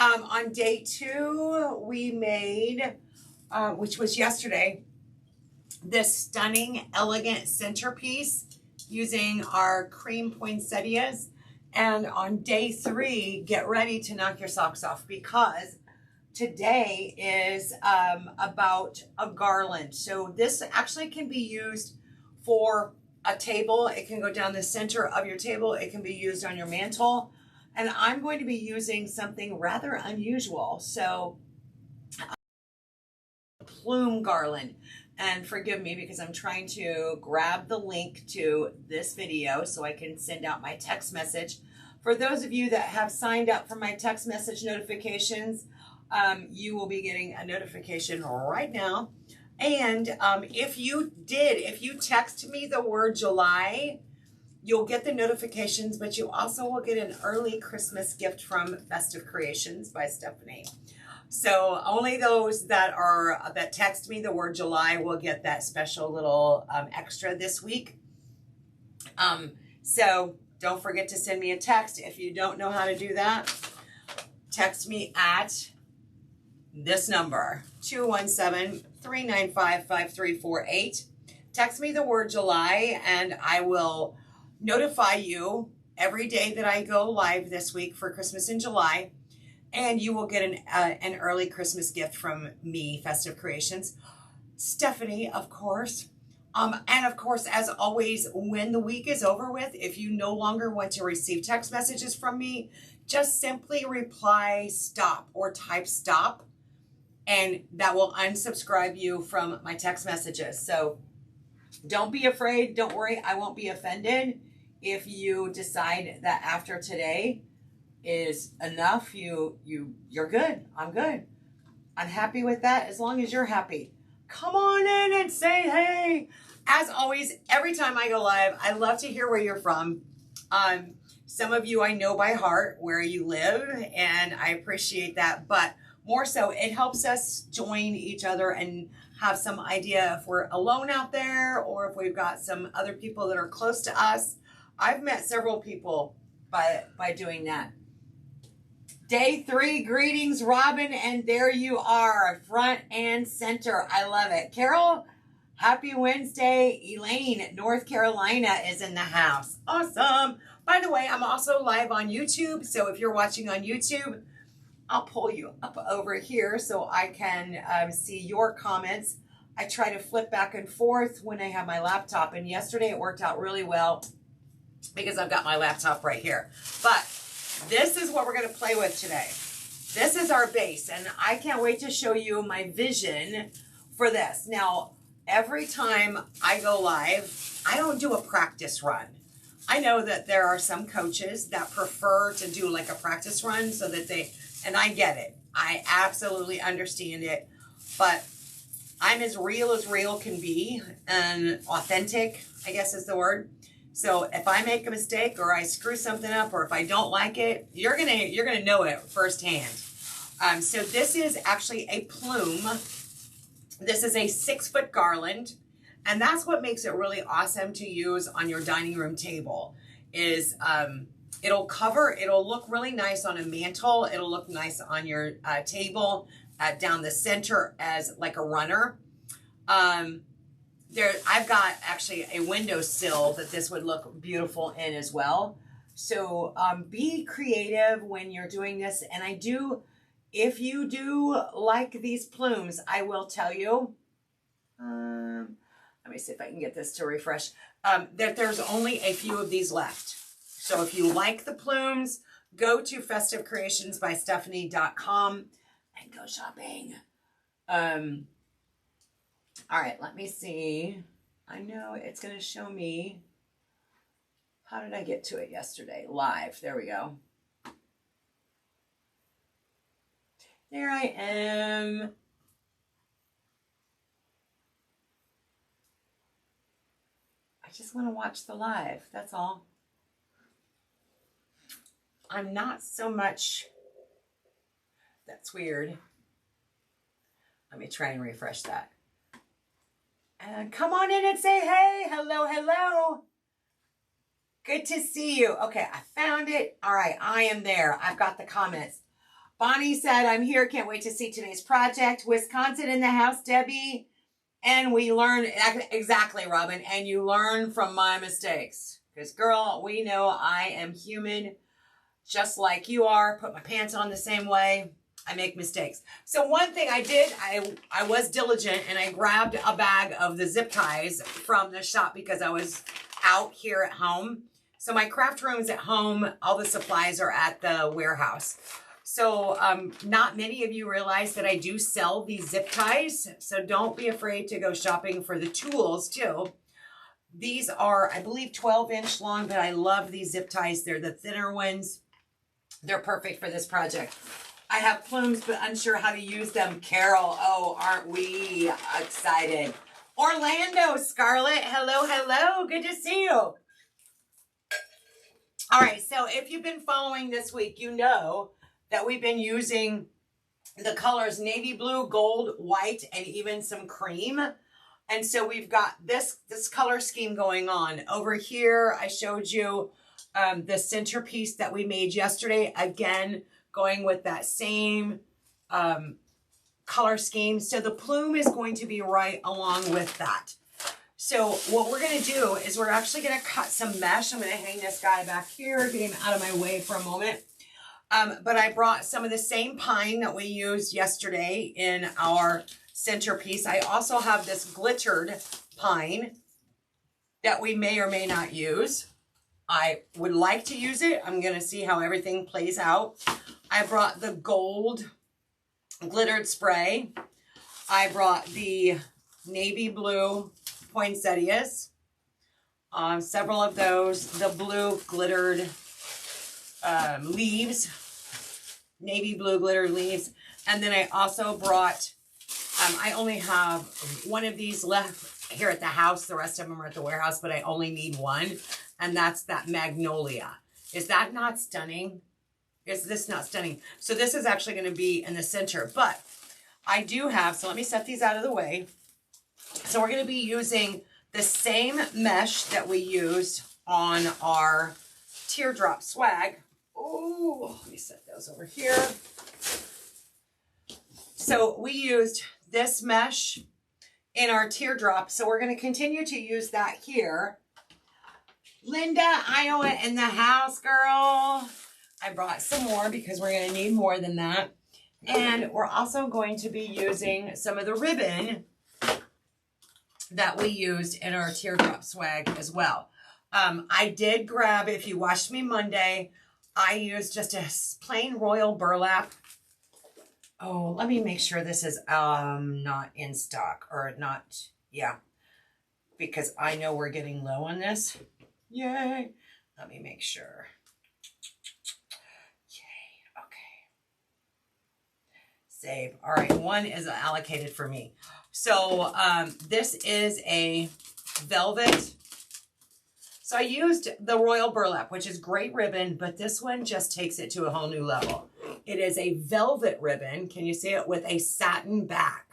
On day 2, we made, which was yesterday, this stunning, elegant centerpiece using our cream poinsettias. And on day 3, get ready to knock your socks off because today is about a garland. So this actually can be used for a table. It can go down the center of your table. It can be used on your mantle. And I'm going to be using something rather unusual. So plume garland. And forgive me because I'm trying to grab the link to this video so I can send out my text message. For those of you that have signed up for my text message notifications, you will be getting a notification right now. And if you text me the word July, you'll get the notifications, but you also will get an early Christmas gift from Festive Creations by Stephanie. So only those that text me the word July will get that special little extra this week. So don't forget to send me a text. If you don't know how to do that, text me at this number, 217-395-5348. Text me the word July and I will notify you every day that I go live this week for Christmas in July. And you will get an early Christmas gift from me, Festive Creations. Stephanie, of course. And of course, as always, when the week is over with, if you no longer want to receive text messages from me, just simply reply stop or type stop. And that will unsubscribe you from my text messages. So don't be afraid. Don't worry. I won't be offended if you decide that after today is enough. You're good. I'm good. I'm happy with that as long as you're happy. Come on in and say hey. As always, every time I go live, I love to hear where you're from. Some of you I know by heart where you live, and I appreciate that. But more so, it helps us join each other and have some idea if we're alone out there or if we've got some other people that are close to us. I've met several people by doing that. Day 3, greetings, Robin, and there you are, front and center. I love it. Carol, happy Wednesday. Elaine, North Carolina is in the house. Awesome. By the way, I'm also live on YouTube, so if you're watching on YouTube, I'll pull you up over here so I can see your comments. I try to flip back and forth when I have my laptop, and yesterday it worked out really well because I've got my laptop right here. But this is what we're going to play with today. This is our base, and I can't wait to show you my vision for this. Now, every time I go live, I don't do a practice run. I know that there are some coaches that prefer to do like a practice run so that and I get it. I absolutely understand it, but I'm as real can be, and authentic, I guess is the word. So if I make a mistake or I screw something up or if I don't like it, you're gonna know it firsthand. So this is actually a plume. This is a 6-foot garland, and that's what makes it really awesome to use on your dining room table. Is it'll look really nice on a mantle. It'll look nice on your table down the center as like a runner. I've got actually a windowsill that this would look beautiful in as well. So be creative when you're doing this. And if you do like these plumes, I will tell you, let me see if I can get this to refresh, that there's only a few of these left. So if you like the plumes, go to festivecreationsbystephanie.com and go shopping. All right, let me see. I know it's going to show me. How did I get to it yesterday? Live. There we go. There I am. I just want to watch the live. That's all. I'm not so much. That's weird. Let me try and refresh that. And come on in and say, hey, hello, hello. Good to see you. Okay, I found it. All right, I am there. I've got the comments. Bonnie said, I'm here. Can't wait to see today's project. Wisconsin in the house, Debbie. And we learn, exactly, Robin, and you learn from my mistakes. Because, girl, we know I am human just like you are. Put my pants on the same way. I make mistakes. So one thing I did, I was diligent and I grabbed a bag of the zip ties from the shop because I was out here at home. So my craft room is at home. All the supplies are at the warehouse. So not many of you realize that I do sell these zip ties. So don't be afraid to go shopping for the tools too. These are, I believe, 12-inch long, but I love these zip ties. They're the thinner ones. They're perfect for this project. I have plumes, but unsure how to use them. Carol, oh, aren't we excited? Orlando, Scarlett, hello, hello. Good to see you. All right, so if you've been following this week, you know that we've been using the colors navy blue, gold, white, and even some cream. And so we've got this color scheme going on. Over here, I showed you the centerpiece that we made yesterday. Again, going with that same color scheme. So the plume is going to be right along with that. So what we're going to do is we're actually going to cut some mesh. I'm going to hang this guy back here, get him out of my way for a moment. But I brought some of the same pine that we used yesterday in our centerpiece. I also have this glittered pine that we may or may not use. I would like to use it. I'm going to see how everything plays out. I brought the gold glittered spray. I brought the navy blue poinsettias. Several of those. The blue glittered leaves. Navy blue glittered leaves. And then I also brought, I only have one of these left here at the house. The rest of them are at the warehouse, but I only need one. And that's that magnolia. Is that not stunning? Is this not stunning? So this is actually going to be in the center, but I do have, so let me set these out of the way. So we're going to be using the same mesh that we used on our teardrop swag. Oh, let me set those over here. So we used this mesh in our teardrop. So we're going to continue to use that here. Linda, Iowa in the house, girl. I brought some more because we're going to need more than that. And we're also going to be using some of the ribbon that we used in our teardrop swag as well. I did grab, if you watched me Monday, I used just a plain royal burlap. Oh, let me make sure this is not in stock or not, yeah, because I know we're getting low on this. Yay. Let me make sure. Yay. Okay. Save. All right. One is allocated for me. So this is a velvet. So I used the royal burlap, which is great ribbon, but this one just takes it to a whole new level. It is a velvet ribbon. Can you see it? With a satin back.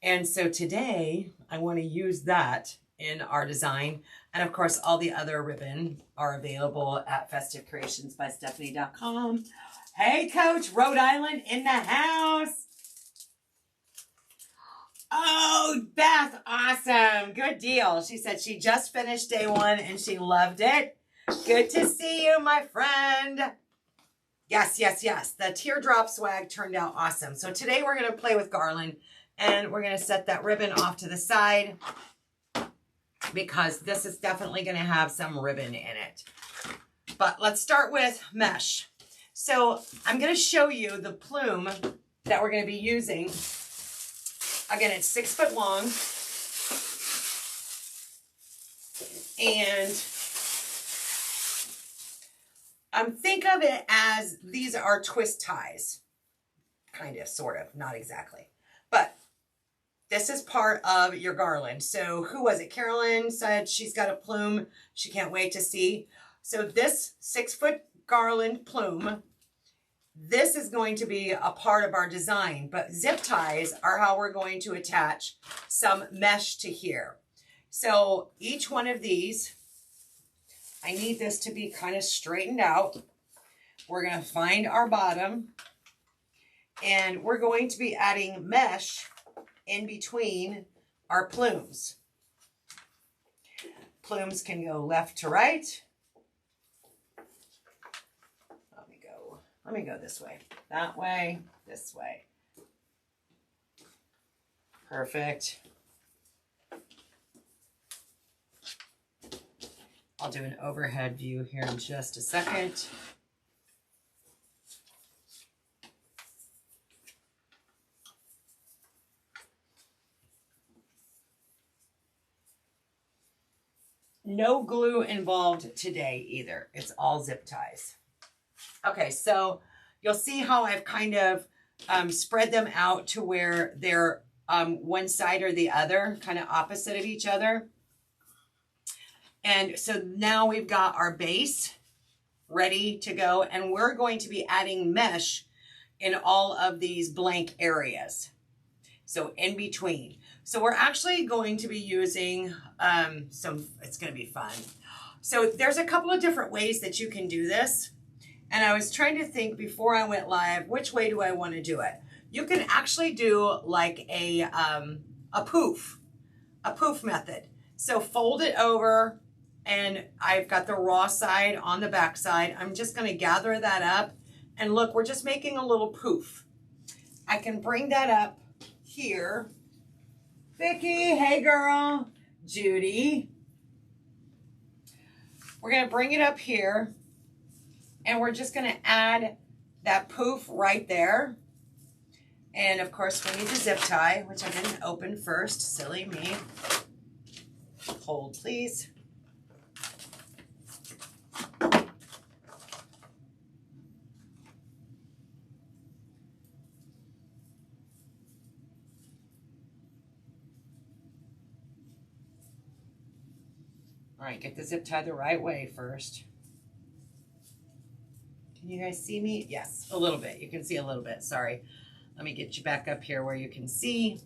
And so today I want to use that in our design. And of course, all the other ribbon are available at festivecreationsbystephanie.com. Hey, Coach, Rhode Island in the house. Oh, Beth, awesome. Good deal. She said she just finished day one and she loved it. Good to see you, my friend. Yes, yes, yes. The teardrop swag turned out awesome. So today we're going to play with garland and we're going to set that ribbon off to the side because this is definitely going to have some ribbon in it. But let's start with mesh. So I'm going to show you the plume that we're going to be using. Again, it's 6 foot long. And think of it as these are twist ties. Kind of, sort of, not exactly. But this is part of your garland. So who was it? Carolyn said she's got a plume she can't wait to see. So this 6 foot garland plume, this is going to be a part of our design, but zip ties are how we're going to attach some mesh to here. So each one of these, I need this to be kind of straightened out. We're going to find our bottom And we're going to be adding mesh in between our plumes. Plumes can go left to right. Let me go this way, that way, this way. Perfect. I'll do an overhead view here in just a second. No glue involved today either. It's all zip ties. Okay, so you'll see how I've kind of spread them out to where they're one side or the other, kind of opposite of each other. And so now we've got our base ready to go, and we're going to be adding mesh in all of these blank areas. So in between. So we're actually going to be using it's going to be fun. So there's a couple of different ways that you can do this. And I was trying to think before I went live, which way do I want to do it? You can actually do like a poof method. So fold it over, and I've got the raw side on the back side. I'm just going to gather that up, and look, we're just making a little poof. I can bring that up here. Vicky, hey girl. Judy. We're going to bring it up here, and we're just going to add that poof right there. And of course, we need the zip tie, which I didn't open first. Silly me. Hold, please. All right, get the zip tie the right way first. Can you guys see me? Yes, a little bit. You can see a little bit. Sorry. Let me get you back up here where you can see.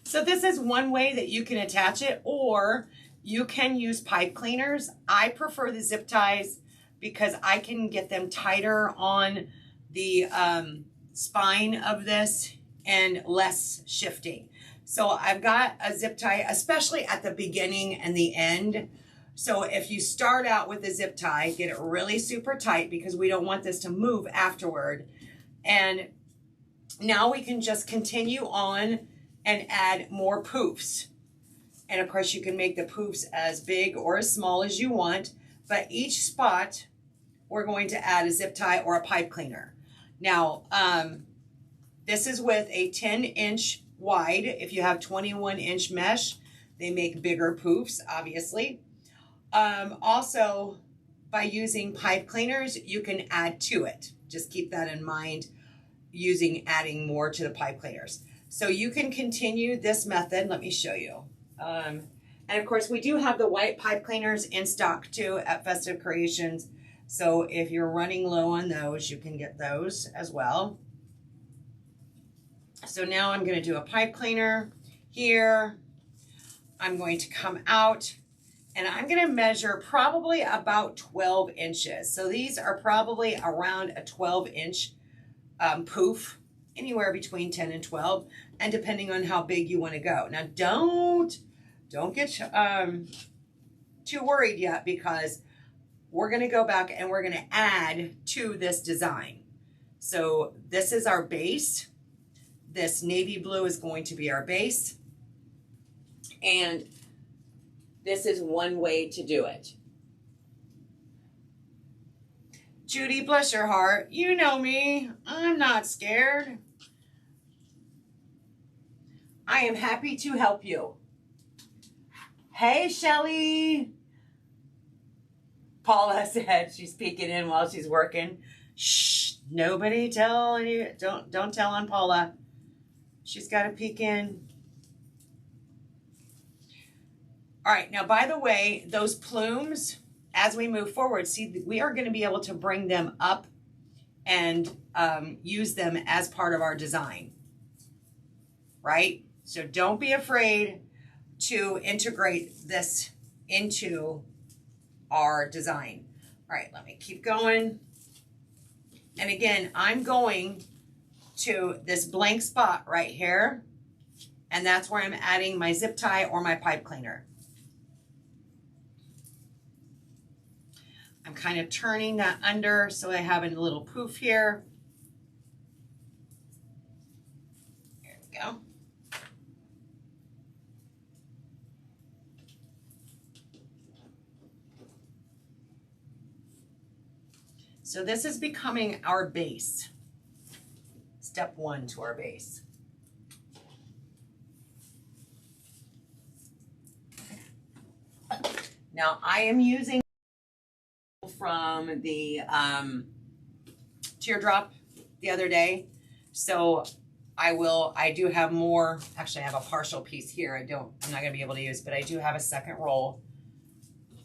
So this is one way that you can attach it, or you can use pipe cleaners. I prefer the zip ties because I can get them tighter on the spine of this and less shifting. So I've got a zip tie, especially at the beginning and the end. So if you start out with a zip tie, get it really super tight because we don't want this to move afterward. And now we can just continue on and add more poofs. And of course you can make the poofs as big or as small as you want, but each spot we're going to add a zip tie or a pipe cleaner. Now, this is with a 10-inch wide. If you have 21-inch mesh, they make bigger poofs, obviously. Also, by using pipe cleaners, you can add to it. Just keep that in mind, adding more to the pipe cleaners. So you can continue this method. Let me show you. And of course, we do have the white pipe cleaners in stock too at Festive Creations. So if you're running low on those, you can get those as well. So now I'm going to do a pipe cleaner here. I'm going to come out and I'm going to measure probably about 12 inches. So these are probably around a 12-inch poof, anywhere between 10 and 12, and depending on how big you want to go. Now don't get too worried yet, because we're going to go back and we're going to add to this design. So this is our base. This navy blue is going to be our base. And this is one way to do it. Judy, bless your heart. You know me. I'm not scared. I am happy to help you. Hey, Shelly. Paula said she's peeking in while she's working. Shh, nobody tell any, don't tell on Paula. She's got to peek in. All right, now by the way, those plumes, as we move forward, see, we are going to be able to bring them up and use them as part of our design, right? So don't be afraid to integrate this into our design. All right, let me keep going. And again, I'm going to this blank spot right here, and that's where I'm adding my zip tie or my pipe cleaner. I'm kind of turning that under so I have a little poof here. There we go. So this is becoming our base. Step one to our base. Now I am using from the teardrop the other day. So I do have more, actually I have a partial piece here. I'm not gonna be able to use, but I do have a second roll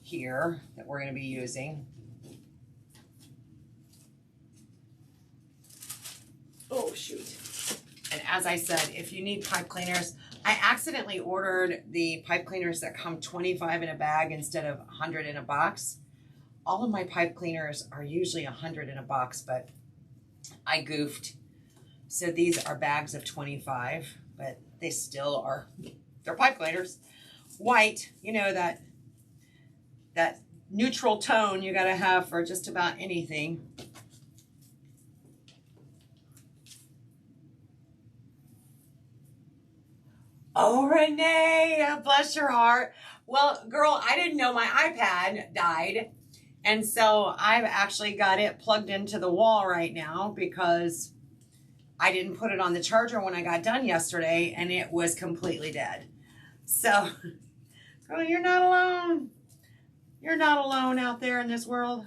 here that we're gonna be using. Oh, shoot. And as I said, if you need pipe cleaners, I accidentally ordered the pipe cleaners that come 25 in a bag instead of 100 in a box. All of my pipe cleaners are usually 100 in a box, but I goofed. So these are bags of 25, but they still are, they're pipe cleaners. White, you know, that neutral tone you gotta have for just about anything. Oh, Renee, bless your heart. Well, girl, I didn't know my iPad died. And so I've actually got it plugged into the wall right now because I didn't put it on the charger when I got done yesterday and it was completely dead. So, girl, you're not alone. You're not alone out there in this world.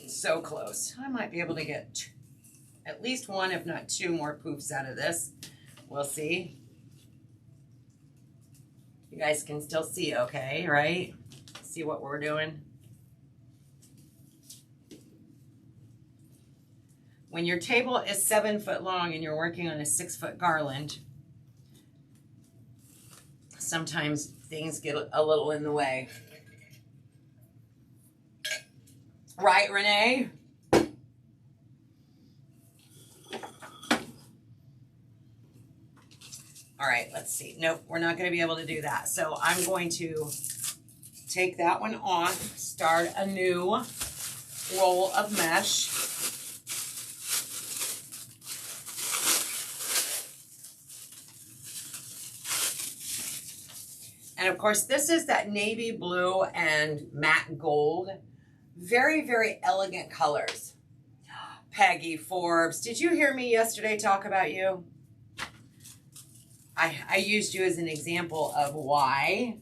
So close. I might be able to get at least one, if not two more poofs out of this. We'll see. You guys can still see okay, right? See what we're doing. When your table is 7 foot long and you're working on a 6 foot garland, sometimes things get a little in the way. Right, Renee? All right, let's see. Nope, we're not going to be able to do that. So I'm going to take that one off, start a new roll of mesh. And of course, this is that navy blue and matte gold. Very, very elegant colors. Peggy Forbes, did you hear me yesterday talk about you? I used you as an example of why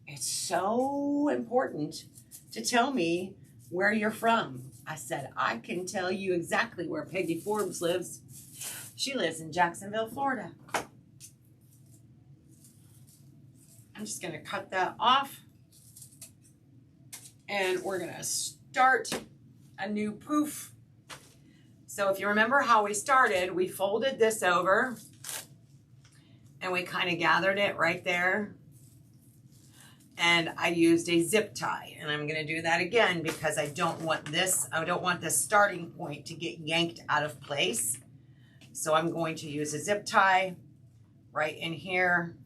it's so important to tell me where you're from. I said, I can tell you exactly where Peggy Forbes lives. She lives in Jacksonville, Florida. I'm just going to cut that off. And we're going to start a new poof. So if you remember how we started, we folded this over and we kind of gathered it right there. And I used a zip tie, and I'm going to do that again because I don't want this starting point to get yanked out of place. So I'm going to use a zip tie right in here.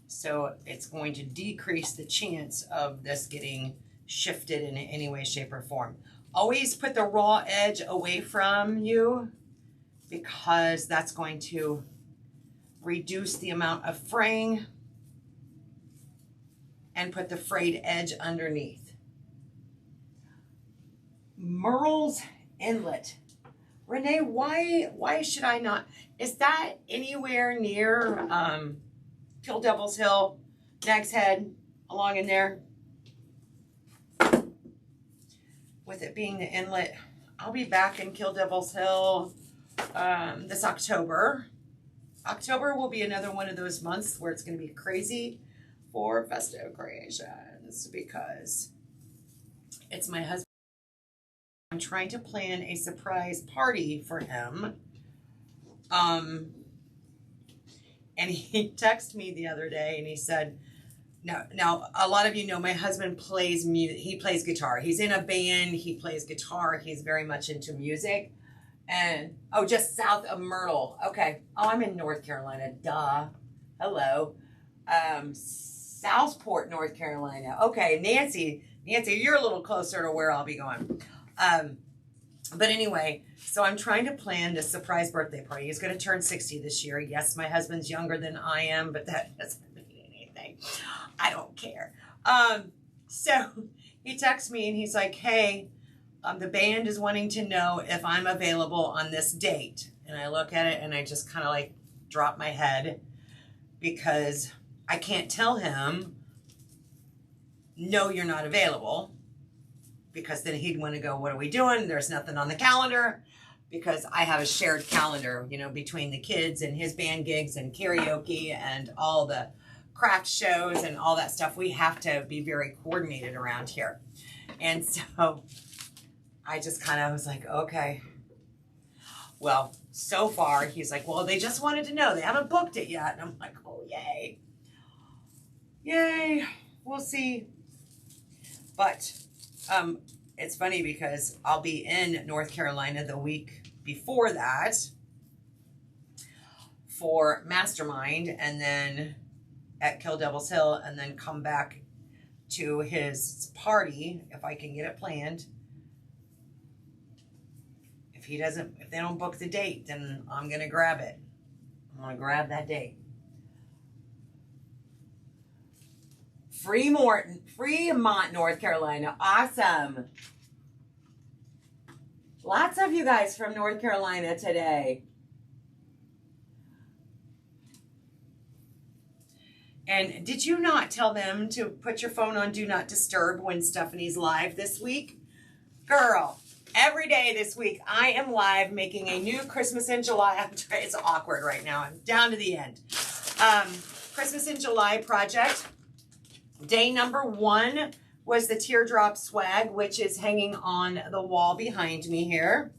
So it's going to decrease the chance of this getting shifted in any way, shape, or form. Always put the raw edge away from you because that's going to reduce the amount of fraying, and put the frayed edge underneath. Merle's Inlet. Renee, why should I not? Is that anywhere near Kill Devil's Hill, Nag's Head, along in there. With it being the inlet, I'll be back in Kill Devil's Hill this October. October will be another one of those months where it's going to be crazy for festive creations because it's my husband. I'm trying to plan a surprise party for him. And he texted me the other day and he said, now a lot of you know my husband plays music. He plays guitar. He's in a band. He plays guitar. He's very much into music. And, oh, just south of Myrtle. Okay. Oh, I'm in North Carolina. Duh. Hello. Southport, North Carolina. Okay, Nancy, you're a little closer to where I'll be going. But anyway, so I'm trying to plan this surprise birthday party. He's going to turn 60 this year. Yes, my husband's younger than I am, but that doesn't mean anything. I don't care. So he texts me and he's like, hey, the band is wanting to know if I'm available on this date. And I look at it and I just kind of like drop my head because I can't tell him, no, you're not available. Because then he'd want to go, what are we doing? There's nothing on the calendar. Because I have a shared calendar, you know, between the kids and his band gigs and karaoke and all the craft shows and all that stuff. We have to be very coordinated around here. And so I just kind of was like, okay. Well, so far, he's like, well, they just wanted to know. They haven't booked it yet. And I'm like, oh, yay. Yay. We'll see. But it's funny because I'll be in North Carolina the week before that for Mastermind and then at Kill Devil's Hill and then come back to his party if I can get it planned. If they don't book the date, then I'm going to grab it. I'm going to grab that date. Fremont, North Carolina. Awesome. Lots of you guys from North Carolina today. And did you not tell them to put your phone on Do Not Disturb when Stephanie's live this week? Girl. Every day this week, I am live making a new Christmas in July. It's awkward right now. I'm down to the end. Christmas in July project. Day number 1 was the teardrop swag, which is hanging on the wall behind me here.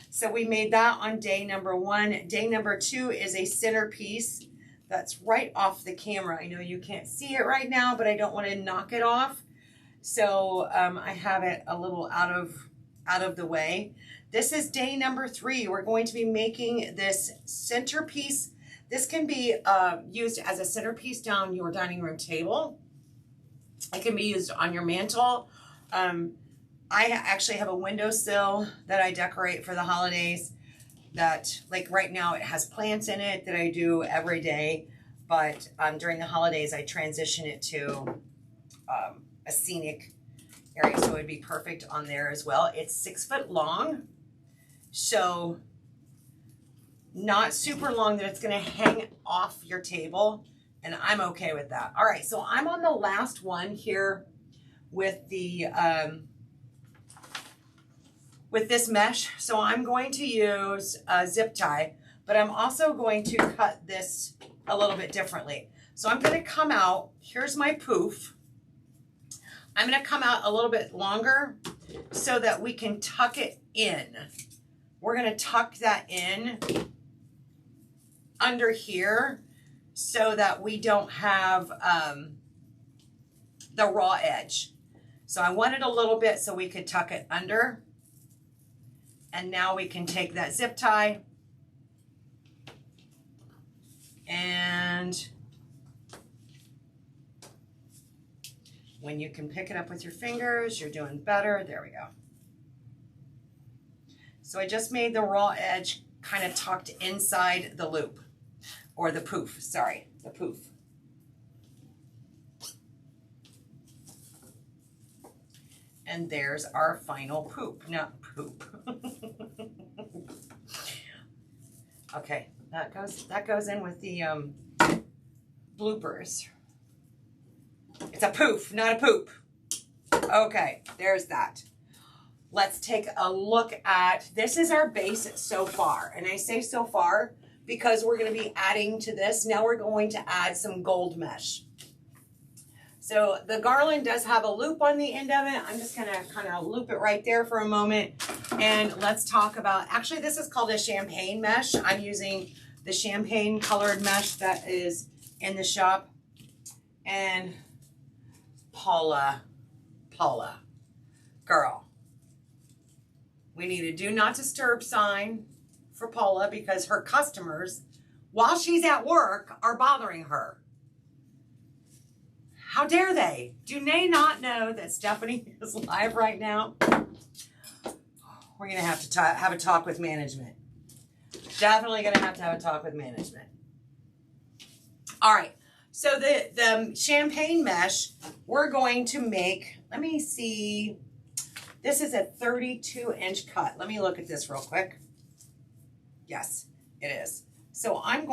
So we made that on day number 1. Day number 2 is a centerpiece that's right off the camera. I know you can't see it right now, but I don't want to knock it off. So I have it a little out of the way. This is day number 3. We're going to be making this centerpiece. This can be used as a centerpiece down your dining room table. It can be used on your mantle. I actually have a windowsill that I decorate for the holidays that, like right now, it has plants in it that I do every day. But during the holidays, I transition it to a scenic area, so it would be perfect on there as well. It's 6 foot long, so not super long that it's going to hang off your table, and I'm okay with that. All right, so I'm on the last one here with the with this mesh. So I'm going to use a zip tie, but I'm also going to cut this a little bit differently. So I'm going to come out. Here's my poof. I'm going to come out a little bit longer so that we can tuck it in. We're going to tuck that in under here so that we don't have the raw edge. So I wanted a little bit so we could tuck it under. And now we can take that zip tie and when you can pick it up with your fingers, you're doing better. There we go. So I just made the raw edge kind of tucked inside the loop, or the poof, sorry, the poof. And there's our final poop, not poop. Okay, that goes in with the bloopers. It's a poof, not a poop. Okay, there's that. Let's take a look at, this is our base so far. And I say so far because we're going to be adding to this. Now we're going to add some gold mesh. So the garland does have a loop on the end of it. I'm just going to kind of loop it right there for a moment. And let's talk about, actually this is called a champagne mesh. I'm using the champagne colored mesh that is in the shop. And Paula, girl, we need a do not disturb sign for Paula because her customers, while she's at work, are bothering her. How dare they? Do they not know that Stephanie is live right now? We're going to have to have a talk with management. Definitely going to have a talk with management. All right. So the champagne mesh, we're going to make, let me see. This is a 32-inch cut. Let me look at this real quick. Yes, it is. So I'm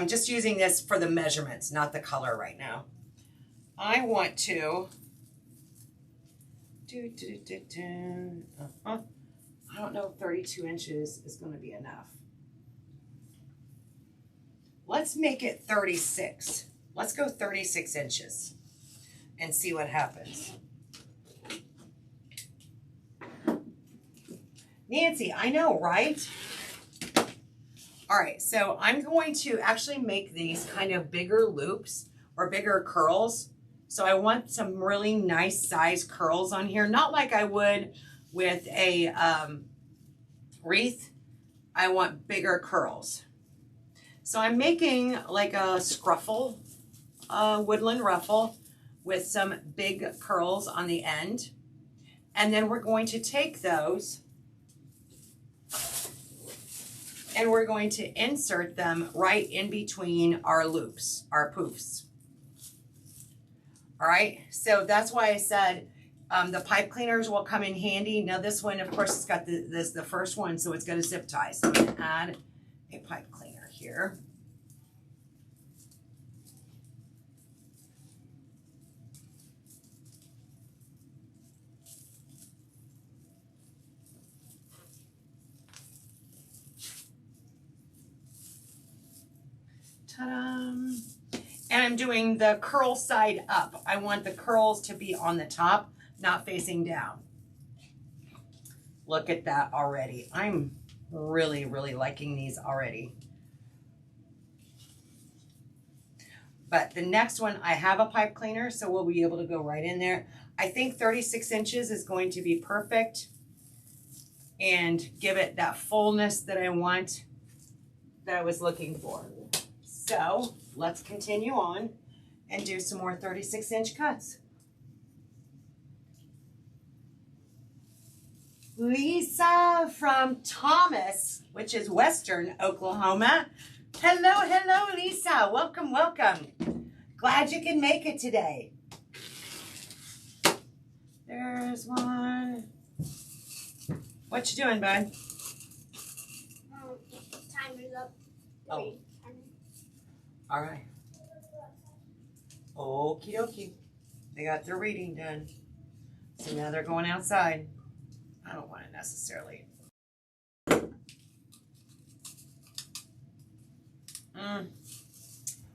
just using this for the measurements, not the color right now. I want to I don't know if 32 inches is going to be enough. Let's make it 36. Let's go 36 inches and see what happens. Nancy, I know, right? All right, so I'm going to actually make these kind of bigger loops or bigger curls. So I want some really nice size curls on here, not like I would with a wreath. I want bigger curls. So I'm making like a scruffle, woodland ruffle with some big curls on the end. And then we're going to take those and we're going to insert them right in between our loops, our poofs. All right, so that's why I said the pipe cleaners will come in handy. Now this one, of course, it's got the first one, so it's got a zip tie. So I'm gonna add a pipe cleaner here. Ta-da! And I'm doing the curl side up. I want the curls to be on the top, not facing down. Look at that already. I'm really, really liking these already. But the next one, I have a pipe cleaner, so we'll be able to go right in there. I think 36 inches is going to be perfect and give it that fullness that I want, that I was looking for. So let's continue on and do some more 36-inch cuts. Lisa from Thomas, which is Western Oklahoma. Hello, hello, Lisa. Welcome, welcome. Glad you can make it today. There's one. What you doing, bud? Timer's up. Oh. All right. Okie dokie. They got their reading done. So now they're going outside. I don't want it necessarily.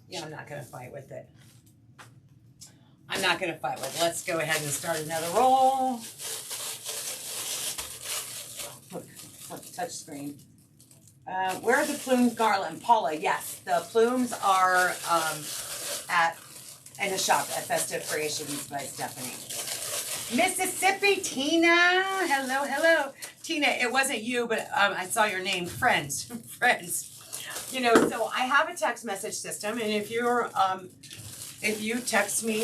Yeah, I'm not going to fight with it. I'm not going to fight with it. Let's go ahead and start another roll. Touch screen. Where are the plumes garland? Paula, yes. The plumes are in the shop at Festive Creations by Stephanie. Mississippi, Tina. Hello, hello. Tina, it wasn't you, but I saw your name. Friends. Friends. You know, so I have a text message system, and if you text me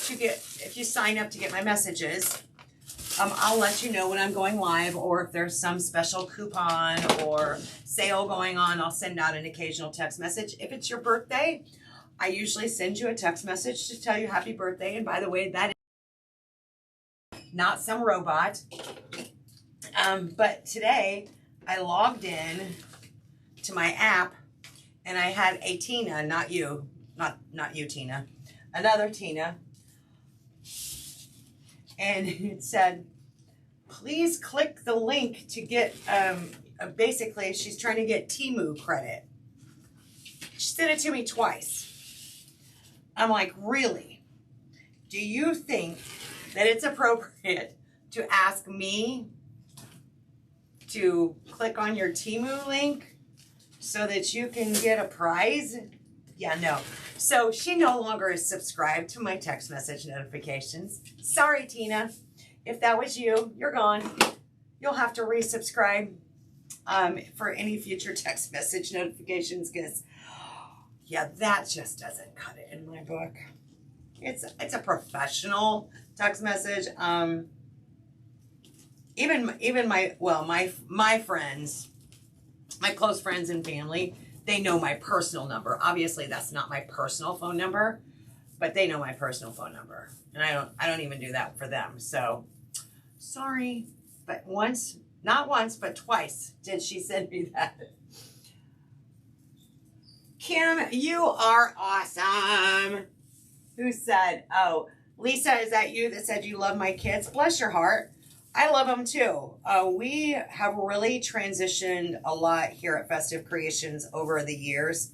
if you sign up to get my messages, I'll let you know when I'm going live, or if there's some special coupon or sale going on, I'll send out an occasional text message. If it's your birthday, I usually send you a text message to tell you happy birthday. And by the way, that is not some robot. But today I logged in to my app and I had a Tina, not you, not you, Tina, another Tina. And it said, please click the link to get, basically she's trying to get Temu credit. She sent it to me twice. I'm like, really? Do you think that it's appropriate to ask me to click on your Temu link so that you can get a prize? Yeah, no. So she no longer is subscribed to my text message notifications. Sorry, Tina. If that was you, you're gone. You'll have to resubscribe for any future text message notifications because, yeah, that just doesn't cut it in my book. It's a professional text message. Even my friends, my close friends and family, they know my personal number. Obviously, that's not my personal phone number, but they know my personal phone number, and I don't even do that for them. So, sorry, but not once, but twice did she send me that. Kim, you are awesome. Who said? Oh, Lisa, is that you that said you love my kids? Bless your heart. I love them too. We have really transitioned a lot here at Festive Creations over the years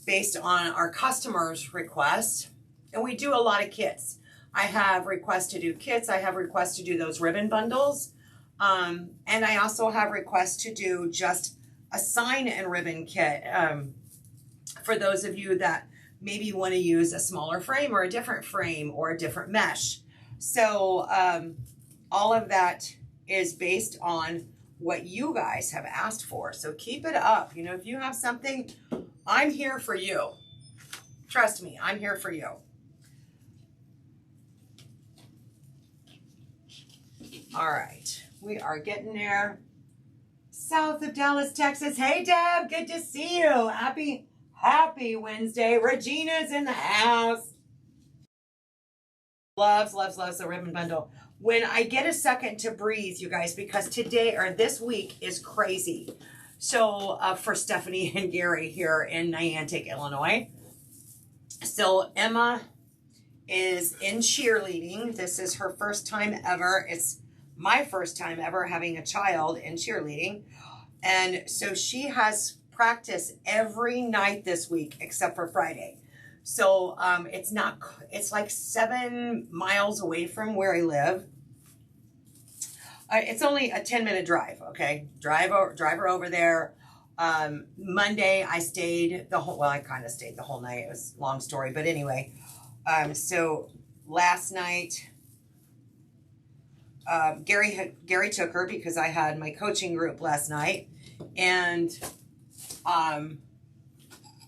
based on our customers' requests. And we do a lot of kits. I have requests to do kits. I have requests to do those ribbon bundles. And I also have requests to do just a sign and ribbon kit for those of you that maybe want to use a smaller frame or a different mesh. So all of that is based on what you guys have asked for. So keep it up. You know, if you have something, I'm here for you. Trust me, I'm here for you. All right, we are getting there. South of Dallas, Texas. Hey, Deb, good to see you. Happy Wednesday. Regina's in the house. Loves the ribbon bundle. When I get a second to breathe, you guys, because today or this week is crazy. So for Stephanie and Gary here in Niantic, Illinois. So Emma is in cheerleading. This is her first time ever. It's my first time ever having a child in cheerleading. And so she has practice every night this week except for Friday. So it's like 7 miles away from where I live. It's only a 10-minute drive, okay? Drive her over there. Monday I stayed I kind of stayed the whole night. It was a long story, but anyway. So last night, Gary took her because I had my coaching group last night. And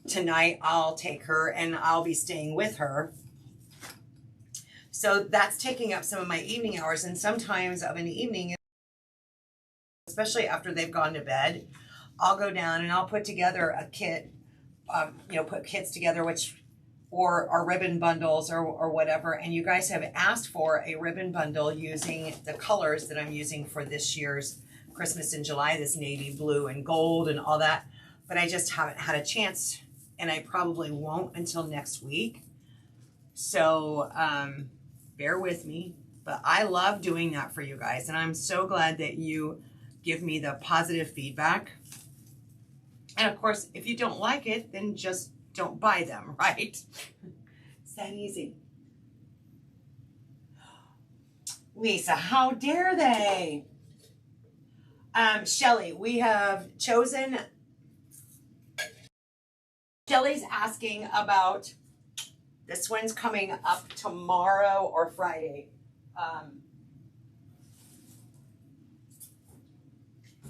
tonight I'll take her and I'll be staying with her. So that's taking up some of my evening hours, and sometimes of an evening, especially after they've gone to bed, I'll go down and I'll put together a kit, put kits together, or ribbon bundles or whatever. And you guys have asked for a ribbon bundle using the colors that I'm using for this year's Christmas in July, this navy blue and gold and all that. But I just haven't had a chance, and I probably won't until next week. So bear with me. But I love doing that for you guys, and I'm so glad that you give me the positive feedback. And of course, if you don't like it, then just don't buy them, right? It's that easy. Lisa, how dare they? Shelly, we have chosen. Shelly's asking about, this one's coming up tomorrow or Friday.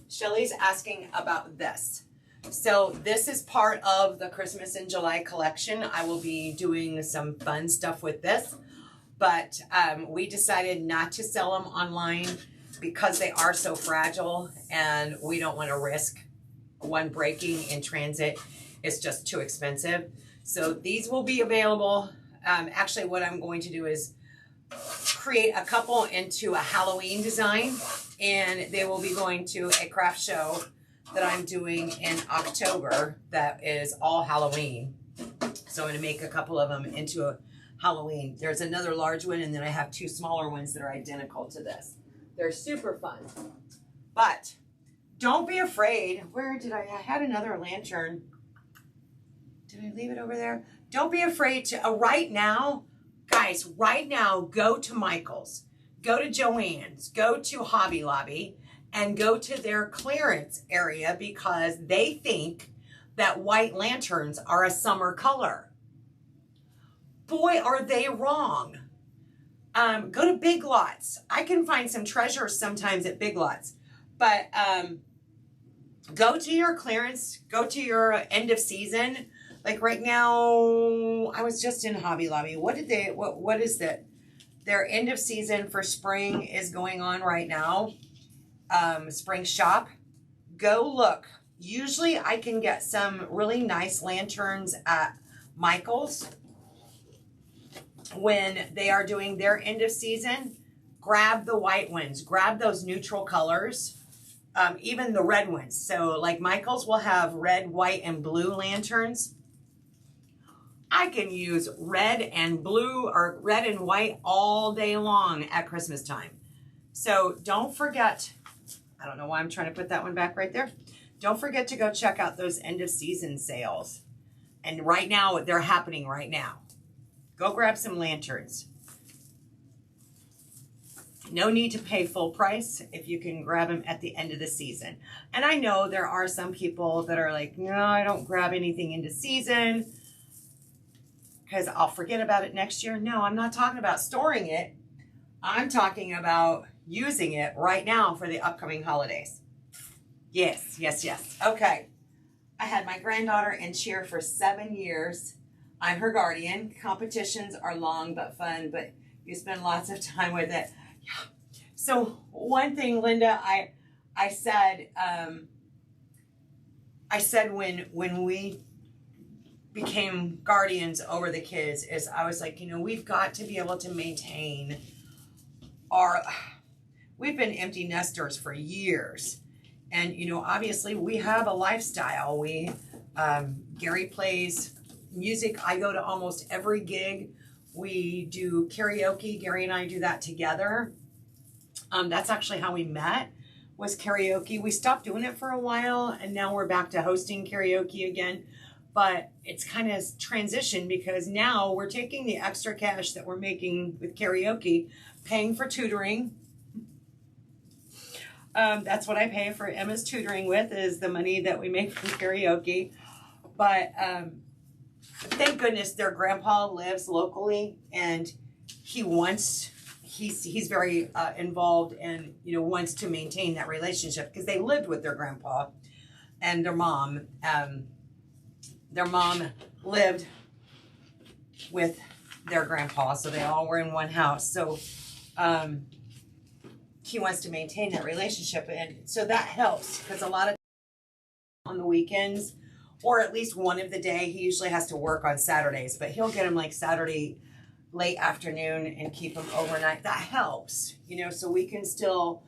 Shelly's asking about this. So this is part of the Christmas in July collection. I will be doing some fun stuff with this, but we decided not to sell them online because they are so fragile and we don't want to risk one breaking in transit. It's just too expensive. So these will be available. Actually, what I'm going to do is create a couple into a Halloween design, and they will be going to a craft show that I'm doing in October that is all Halloween. So I'm going to make a couple of them into a Halloween. There's another large one, and then I have 2 smaller ones that are identical to this. They're super fun. But don't be afraid. Where did I had another lantern. Did I leave it over there? Don't be afraid to, right now, guys, right now, go to Michael's, go to Joann's, go to Hobby Lobby, and go to their clearance area because they think that white lanterns are a summer color. Boy, are they wrong. Go to Big Lots. I can find some treasures sometimes at Big Lots, but go to your clearance, go to your end of season. Like right now, I was just in Hobby Lobby. What is that? Their end of season for spring is going on right now. Spring shop. Go look. Usually I can get some really nice lanterns at Michael's when they are doing their end of season. Grab the white ones. Grab those neutral colors. Even the red ones. So like Michael's will have red, white, and blue lanterns. I can use red and blue or red and white all day long at Christmas time. So don't forget, I don't know why I'm trying to put that one back right there. Don't forget to go check out those end of season sales. And right now, they're happening right now. Go grab some lanterns. No need to pay full price if you can grab them at the end of the season. And I know there are some people that are like, no, I don't grab anything into season because I'll forget about it next year. No, I'm not talking about storing it. I'm talking about using it right now for the upcoming holidays. Yes, yes, yes. Okay. I had my granddaughter in cheer for 7 years. I'm her guardian. Competitions are long but fun, but you spend lots of time with it. Yeah. So one thing, Linda, I said when we became guardians over the kids is I was like, you know, we've got to be able to maintain we've been empty nesters for years. And, you know, obviously we have a lifestyle. Gary plays music. I go to almost every gig. We do karaoke. Gary and I do that together. That's actually how we met, was karaoke. We stopped doing it for a while, and now we're back to hosting karaoke again. But it's kind of transitioned because now we're taking the extra cash that we're making with karaoke, paying for tutoring. That's what I pay for Emma's tutoring with, is the money that we make from karaoke. But thank goodness their grandpa lives locally, and he's very involved and, you know, wants to maintain that relationship because they lived with their grandpa and their mom. Their mom lived with their grandpa, so they all were in one house. So he wants to maintain that relationship, and so that helps because a lot of on the weekends, or at least one of the day, he usually has to work on Saturdays, but he'll get him like Saturday late afternoon and keep them overnight. That helps, you know, so we can still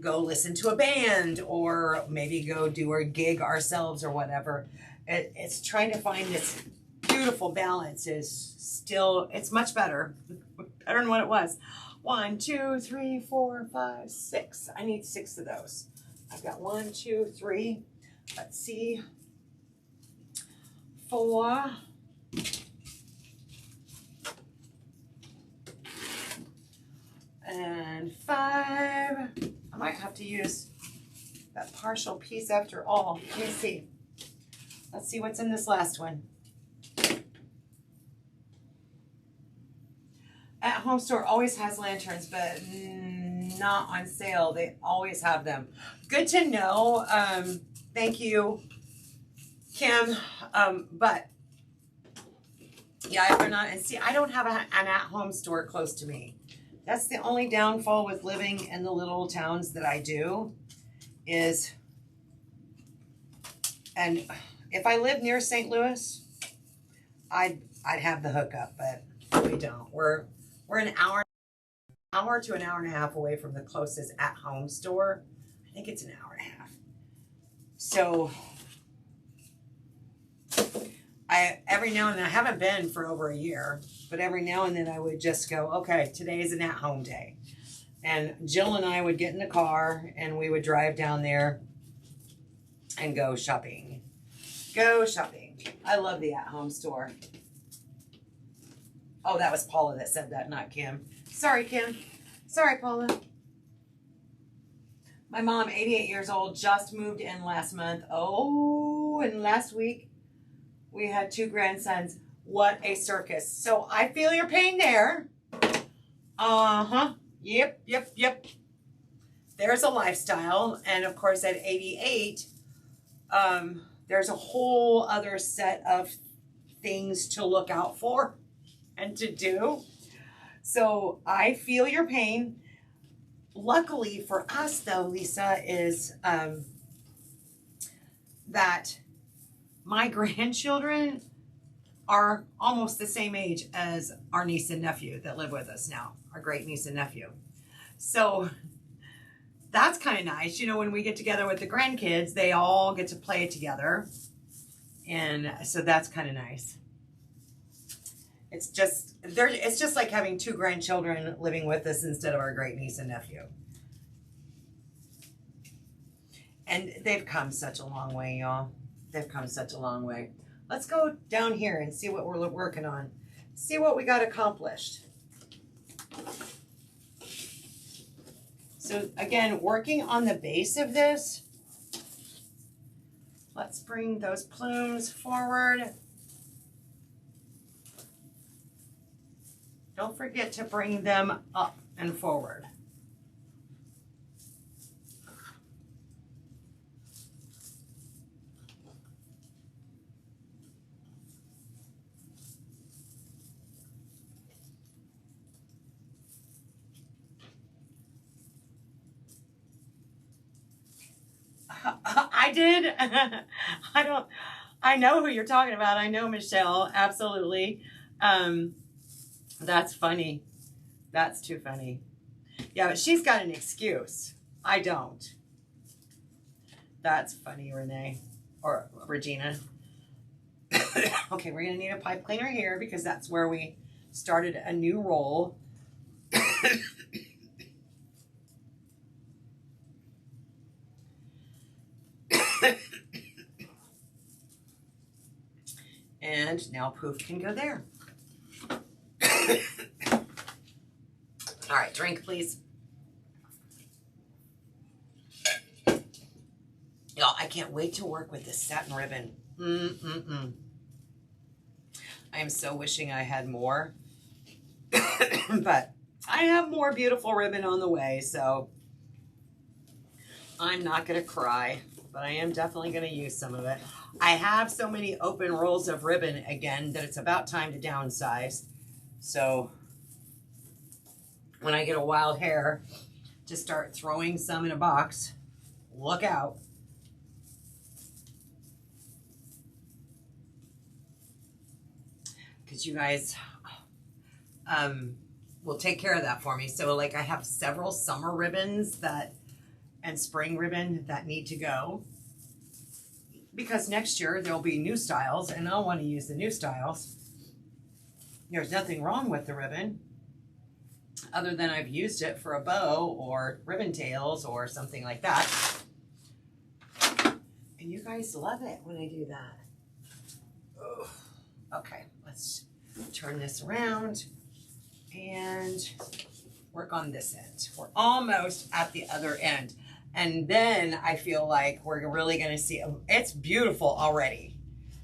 go listen to a band or maybe go do a gig ourselves or whatever. It's trying to find this beautiful balance is still, it's much better than what it was. 1, 2, 3, 4, 5, 6. I need 6 of those. I've got 1, 2, 3. Let's see. 4. And 5. I might have to use that partial piece after all. Let me see. Let's see what's in this last one. At Home Store always has lanterns, but not on sale. They always have them. Good to know. Thank you, Kim. But yeah, if they're not, and see, I don't have an at-home store close to me. That's the only downfall with living in the little towns that I do is, and if I lived near St. Louis, I'd have the hookup, but we don't. We're an hour to an hour and a half away from the closest at-home store. I think it's an hour and a half. So every now and then, I haven't been for over a year, but every now and then I would just go, okay, today is an at-home day. And Jill and I would get in the car and we would drive down there and go shopping. Go shopping. I love the at-home store. Oh, that was Paula that said that, not Kim. Sorry, Kim. Sorry, Paula. My mom, 88 years old, just moved in last month. Oh, and last week we had 2 grandsons. What a circus. So I feel your pain there. Uh-huh. Yep. There's a lifestyle. And of course at 88, there's a whole other set of things to look out for and to do. So I feel your pain. Luckily for us though, Lisa, is that my grandchildren are almost the same age as our niece and nephew that live with us now, our great niece and nephew. So that's kind of nice. You know, when we get together with the grandkids, they all get to play together. And so that's kind of nice. It's just like having 2 grandchildren living with us instead of our great niece and nephew. And they've come such a long way, y'all. They've come such a long way. Let's go down here and see what we're working on. See what we got accomplished. So again, working on the base of this. Let's bring those plumes forward. Don't forget to bring them up and forward. I did. I know who you're talking about. I know Michelle. Absolutely. That's funny. That's too funny. Yeah, but she's got an excuse. I don't. That's funny, Renee. Or Regina. Okay, we're going to need a pipe cleaner here because that's where we started a new roll. And now poof can go there. All right, drink, please. Y'all, I can't wait to work with this satin ribbon. I am so wishing I had more. But I have more beautiful ribbon on the way, so I'm not going to cry. But I am definitely going to use some of it. I have so many open rolls of ribbon again that it's about time to downsize. So when I get a wild hair to start throwing some in a box, look out. Because you guys will take care of that for me. So like I have several summer ribbons and spring ribbon that need to go. Because next year there'll be new styles and I'll want to use the new styles. There's nothing wrong with the ribbon other than I've used it for a bow or ribbon tails or something like that. And you guys love it when I do that. Ugh. Okay, let's turn this around and work on this end. We're almost at the other end. And then I feel like we're really going to see, it's beautiful already.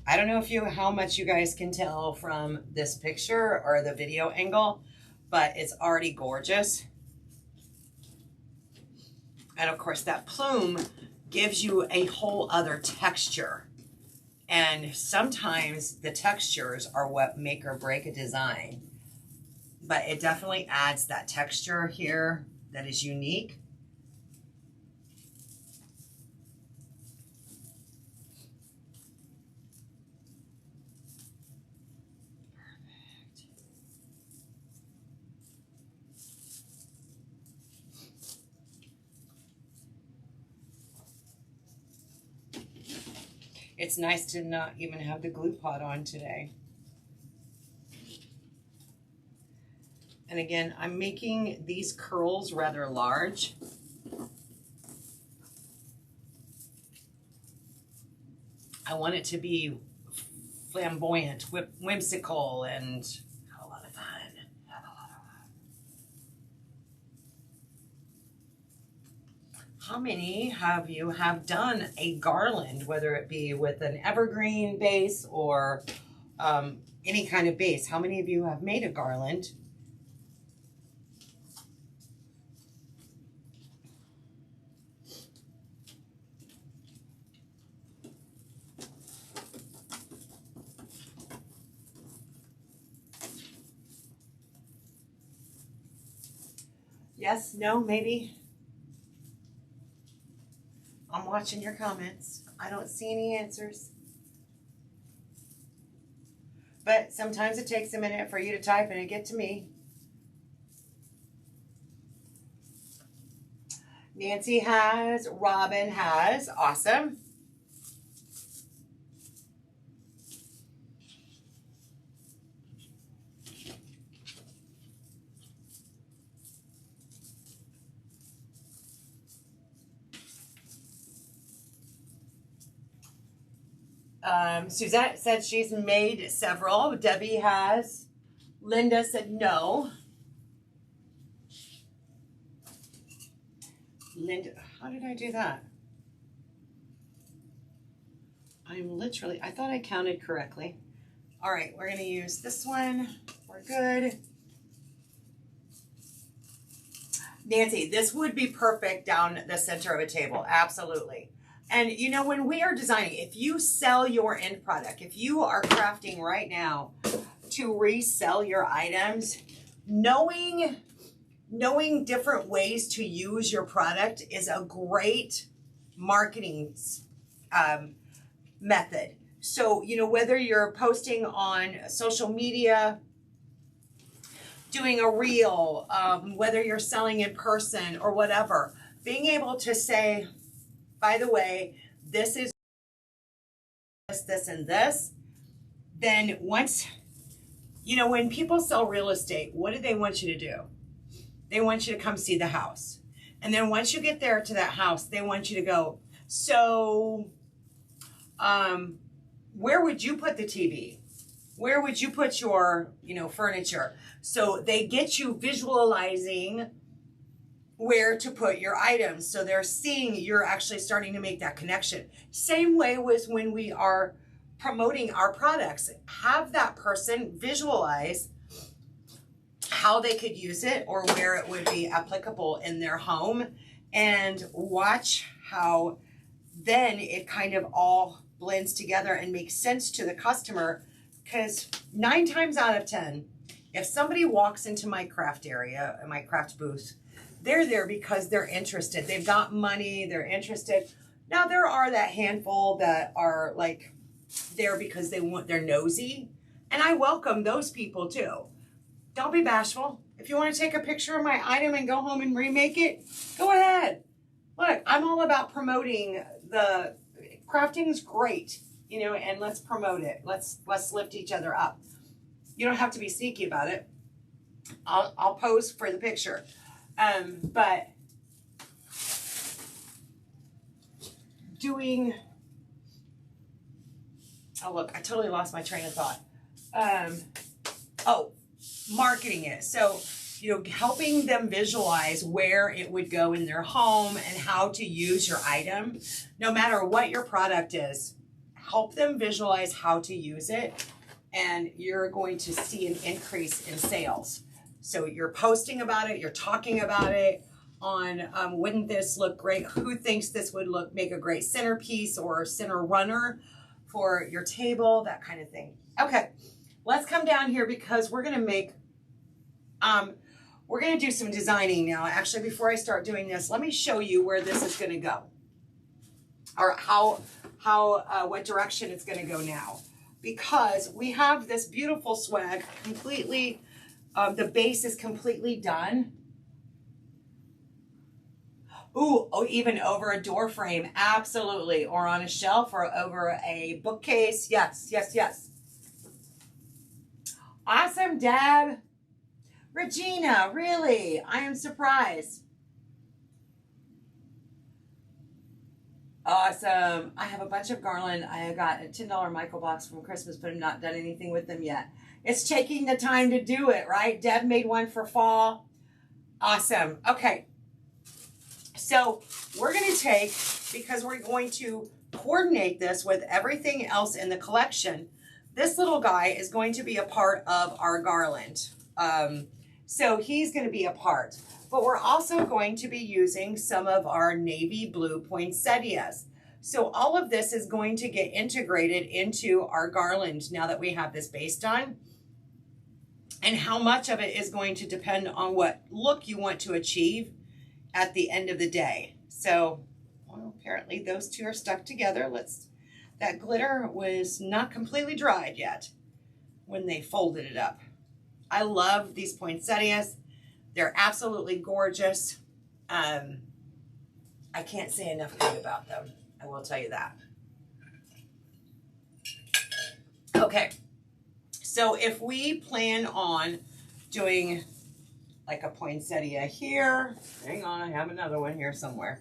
I don't know how much you guys can tell from this picture or the video angle, but it's already gorgeous. And of course that plume gives you a whole other texture. And sometimes the textures are what make or break a design. But it definitely adds that texture here that is unique. It's nice to not even have the glue pot on today. And again, I'm making these curls rather large. I want it to be flamboyant, whimsical, and have a lot of fun. How many of you have done a garland, whether it be with an evergreen base or any kind of base? How many of you have made a garland? Yes, no, maybe? I'm watching your comments. I don't see any answers. But sometimes it takes a minute for you to type and it get to me. Nancy has, Robin has, awesome. Suzette said she's made several. Debbie has. Linda said no. Linda, how did I do that? I thought I counted correctly. All right, we're going to use this one. We're good. Nancy, this would be perfect down the center of a table. Absolutely. And you know, when we are designing, if you sell your end product, if you are crafting right now to resell your items, knowing different ways to use your product is a great marketing method. So, you know, whether you're posting on social media, doing a reel, whether you're selling in person or whatever, being able to say, by the way, this is this, and this, then once, you know, when people sell real estate, what do they want you to do? They want you to come see the house. And then once you get there to that house, they want you to go, so, where would you put the TV? Where would you put your, you know, furniture? So they get you visualizing where to put your items. So they're seeing you're actually starting to make that connection. Same way with when we are promoting our products. Have that person visualize how they could use it or where it would be applicable in their home, and watch how then it kind of all blends together and makes sense to the customer. Because 9 times out of 10, if somebody walks into my craft area, my craft booth, they're there because they're interested. They've got money, they're interested. Now there are that handful that are like there because they're nosy. And I welcome those people too. Don't be bashful. If you want to take a picture of my item and go home and remake it, go ahead. Look, I'm all about promoting the crafting's great, you know, and let's promote it. Let's lift each other up. You don't have to be sneaky about it. I'll pose for the picture. But doing, oh look, I totally lost my train of thought. Marketing it. So, you know, helping them visualize where it would go in their home and how to use your item. No matter what your product is, help them visualize how to use it, and you're going to see an increase in sales. So you're posting about it, you're talking about it on, wouldn't this look great? Who thinks this would make a great centerpiece or center runner for your table, that kind of thing. Okay, let's come down here because we're gonna make, we're gonna do some designing now. Actually, before I start doing this, let me show you where this is gonna go, or what direction it's gonna go now. Because we have this beautiful swag completely, the base is completely done. Ooh, oh, even over a door frame, absolutely. Or on a shelf or over a bookcase. Yes, yes, yes. Awesome, Deb. Regina, really? I am surprised. Awesome. I have a bunch of garland. I got a $10 Michael box from Christmas, but I've not done anything with them yet. It's taking the time to do it, right? Deb made one for fall. Awesome. Okay. So we're going to take, because we're going to coordinate this with everything else in the collection, this little guy is going to be a part of our garland. So he's going to be a part. But we're also going to be using some of our navy blue poinsettias. So all of this is going to get integrated into our garland now that we have this base done. And how much of it is going to depend on what look you want to achieve at the end of the day. So, well, apparently those two are stuck together. That glitter was not completely dried yet when they folded it up. I love these poinsettias. They're absolutely gorgeous. I can't say enough good about them. I will tell you that. Okay. So if we plan on doing like a poinsettia here, hang on, I have another one here somewhere.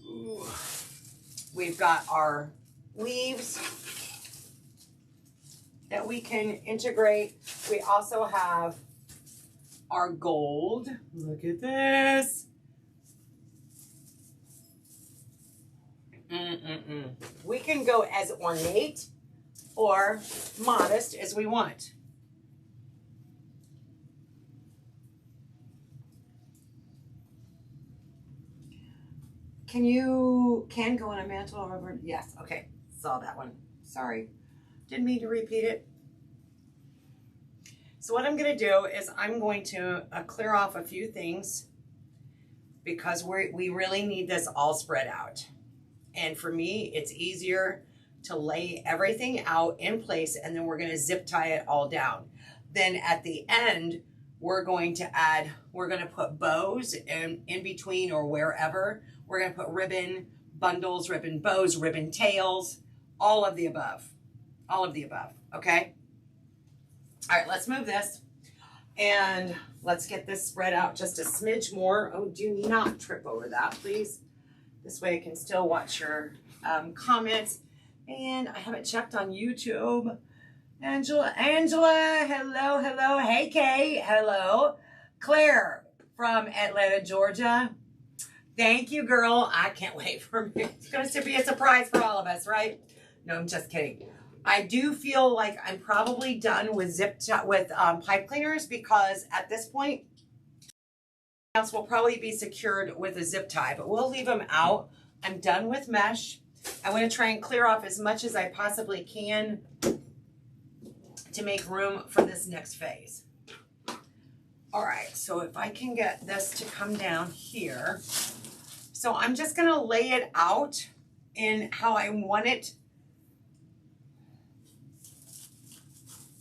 Ooh. We've got our leaves that we can integrate. We also have our gold. Look at this. We can go as ornate or modest as we want. Can go on a mantle or over? Yes, okay, saw that one. Sorry, didn't mean to repeat it. So what I'm gonna do is I'm going to clear off a few things because we really need this all spread out. And for me, it's easier to lay everything out in place and then we're gonna zip tie it all down. Then at the end, we're going to put bows in between or wherever. We're gonna put ribbon bundles, ribbon bows, ribbon tails, all of the above, okay? All right, let's move this and let's get this spread out just a smidge more. Oh, do not trip over that, please. This way I can still watch your comments. And I haven't checked on YouTube. Angela, hello. Hey, Kay, hello. Claire from Atlanta, Georgia. Thank you, girl. I can't wait for me. It's going to be a surprise for all of us, right? No, I'm just kidding. I do feel like I'm probably done with pipe cleaners because at this point, else will probably be secured with a zip tie, but we'll leave them out. I'm done with mesh. I want to try and clear off as much as I possibly can to make room for this next phase. All right, so if I can get this to come down here. So I'm just going to lay it out in how I want it.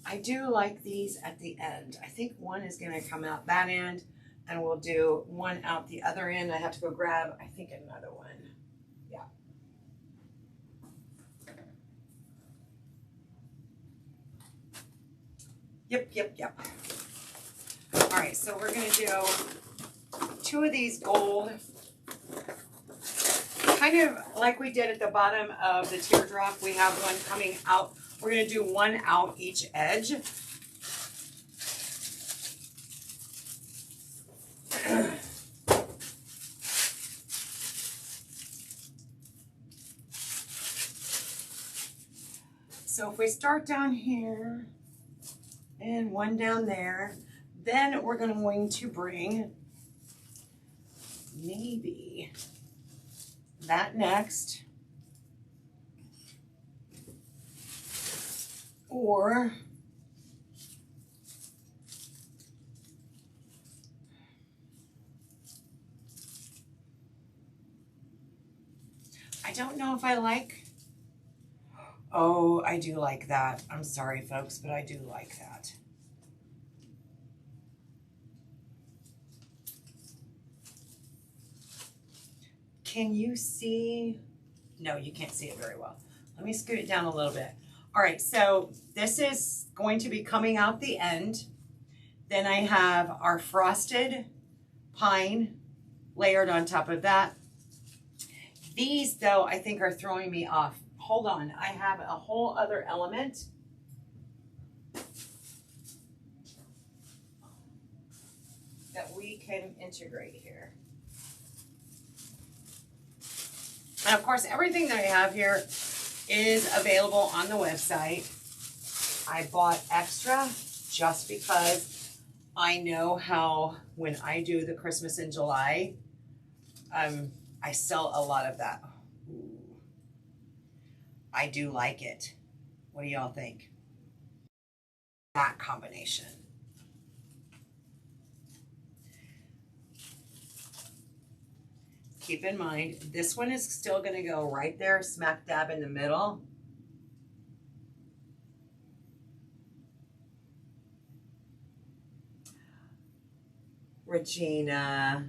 I do like these at the end. I think one is going to come out that end and we'll do one out the other end. I have to go grab, I think, another one. Yeah. Yep. All right, so we're going to do 2 of these gold, kind of like we did at the bottom of the teardrop. We have one coming out. We're going to do one out each edge. So if we start down here and one down there, then we're going to bring maybe that next. Or I don't know if I like. Oh, I do like that. I'm sorry, folks, but I do like that. can you see? No, you can't see it very well. Let me scoot it down a little bit. All right, so this is going to be coming out the end. Then I have our frosted pine layered on top of that. These, though, I think are throwing me off. Hold on, I have a whole other element. That we can integrate here. And of course, everything that I have here is available on the website. I bought extra just because I know how when I do the Christmas in July, I sell a lot of that. Ooh. I do like it. What do y'all think? That combination. Keep in mind, this one is still going to go right there, smack dab in the middle. Regina,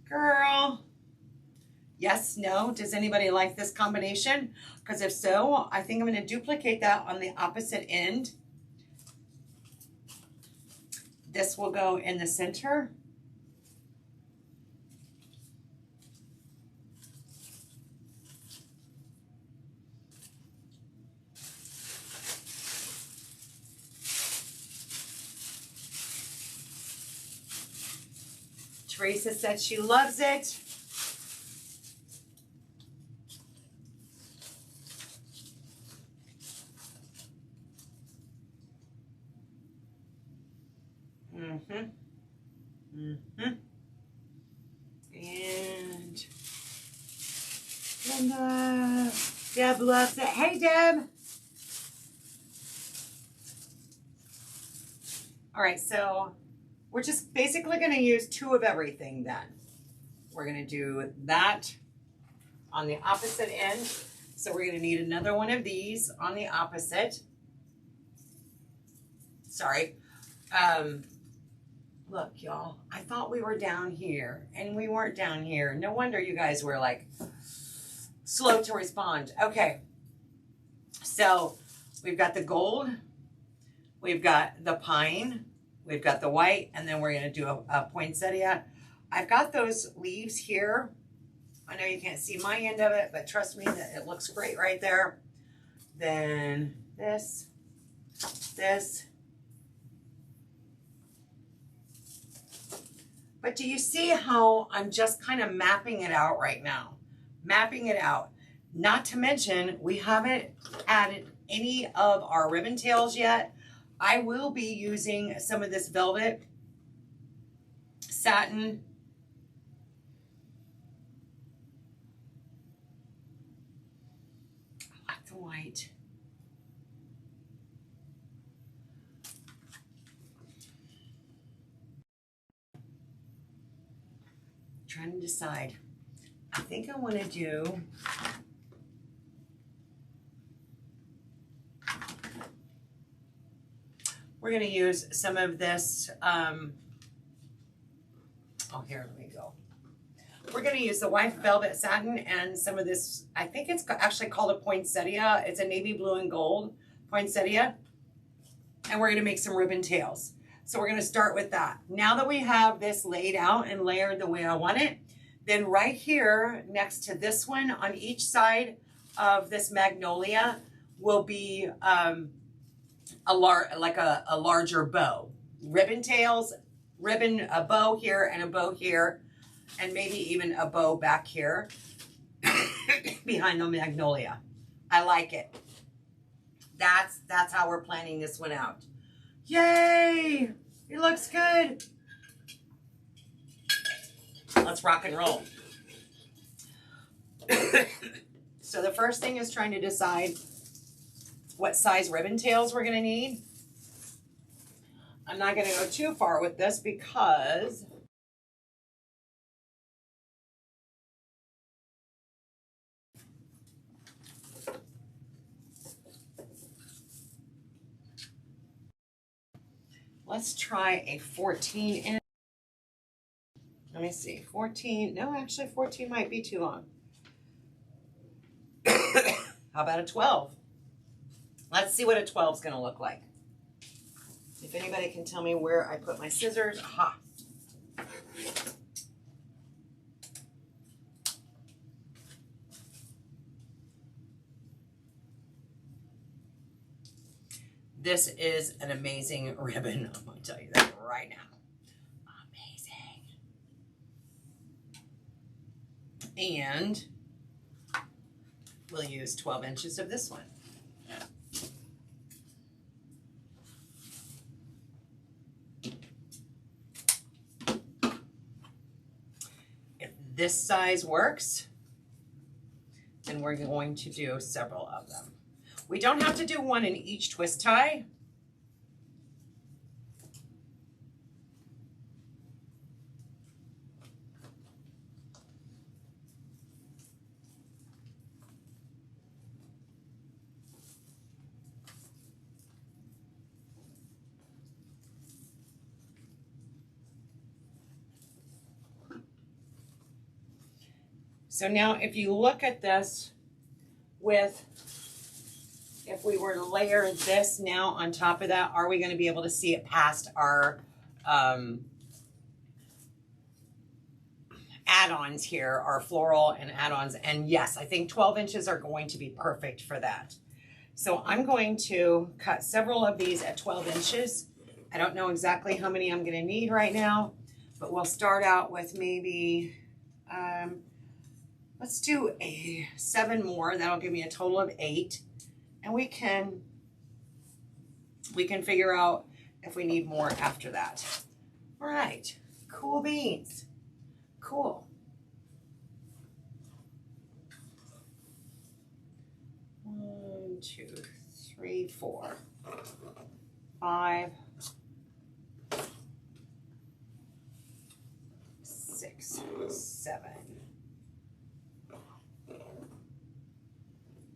girl. Yes, no, does anybody like this combination? Because if so, I think I'm going to duplicate that on the opposite end. This will go in the center. Teresa said she loves it. And Linda, Deb loves it. Hey, Deb. All right, so we're just basically going to use 2 of everything then. We're going to do that on the opposite end. So we're going to need another one of these on the opposite. Sorry. Look, y'all, I thought we were down here, and we weren't down here. No wonder you guys were like slow to respond. Okay, so we've got the gold, we've got the pine, we've got the white, and then we're going to do a poinsettia. I've got those leaves here. I know you can't see my end of it, but trust me that it looks great right there. Then this. But do you see how I'm just kind of mapping it out right now? Mapping it out. Not to mention, we haven't added any of our ribbon tails yet. I will be using some of this velvet satin. I like the white. Trying to decide. I think I want to do we're going to use some of this oh, here, let me go. We're going to use the white velvet satin and some of this, I think it's actually called a poinsettia. It's a navy blue and gold poinsettia. And we're going to make some ribbon tails. So we're going to start with that. Now that we have this laid out and layered the way I want it, then right here next to this one on each side of this magnolia will be a larger bow. Ribbon tails, a bow here and a bow here, and maybe even a bow back here behind the magnolia. I like it. That's how we're planning this one out. Yay! It looks good. Let's rock and roll. So the first thing is trying to decide what size ribbon tails we're going to need. I'm not going to go too far with this because let's try a 14 inch. Let me see, 14, no, actually 14 might be too long. How about a 12? Let's see what a 12 is gonna look like. If anybody can tell me where I put my scissors, aha. This is an amazing ribbon. I'm going to tell you that right now. Amazing. And we'll use 12 inches of this one. If this size works, then we're going to do several of them. We don't have to do one in each twist tie. So now if you look at this with, if we were to layer this now on top of that, are we going to be able to see it past our add-ons here, our floral and add-ons? And yes, I think 12 inches are going to be perfect for that. So I'm going to cut several of these at 12 inches. I don't know exactly how many I'm going to need right now, but we'll start out with maybe, let's do 7 more. That'll give me a total of 8. And we can figure out if we need more after that. All right, cool beans. Cool. 1, 2, 3, 4, 5, 6, 7.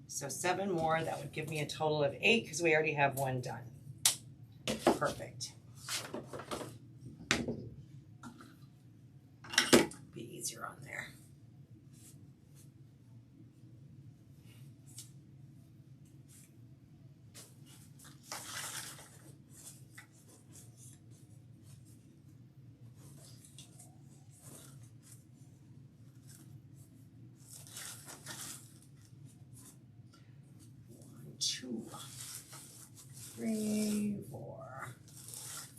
So 7 more, that would give me a total of 8 because we already have 1 done. Perfect. Be easier on there. Two, 3, 4,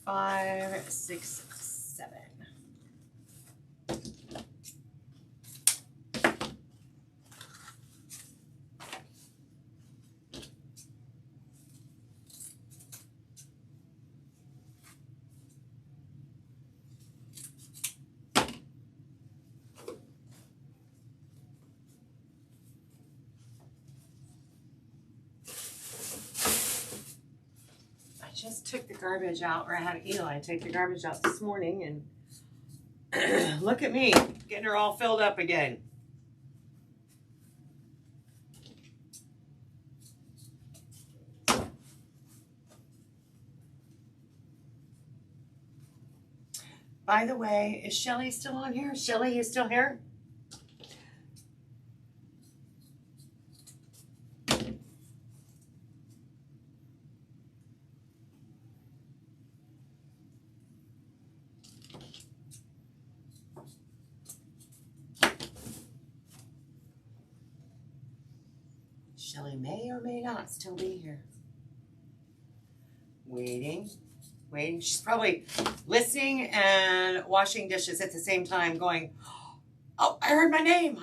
5, 6, 7. Just took the garbage out, or I had Eli take the garbage out this morning, and look at me getting her all filled up again. By the way, is Shelly still on here? Shelly, you still here? Shelly may or may not still be here. Waiting. She's probably listening and washing dishes at the same time going, oh, I heard my name.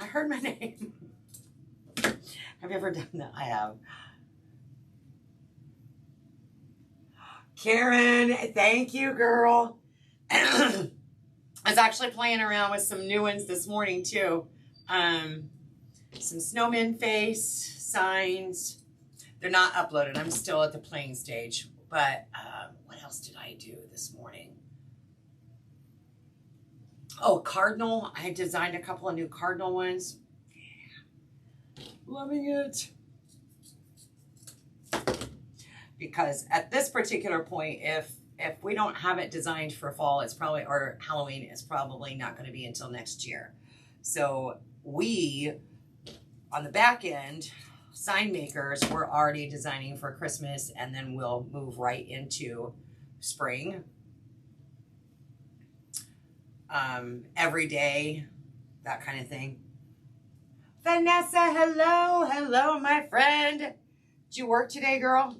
Have you ever done that? I have. Karen, thank you, girl. I was actually playing around with some new ones this morning, too. Some snowman face signs. They're not uploaded. I'm still at the playing stage. But what else did I do this morning? Oh, cardinal. I designed a couple of new cardinal ones. Yeah. Loving it. Because at this particular point, if we don't have it designed for fall, it's probably, or Halloween, it's probably not going to be until next year. So we, on the back end, sign makers, we're already designing for Christmas, and then we'll move right into spring. Every day, that kind of thing. Vanessa, hello, hello, my friend. Did you work today, girl?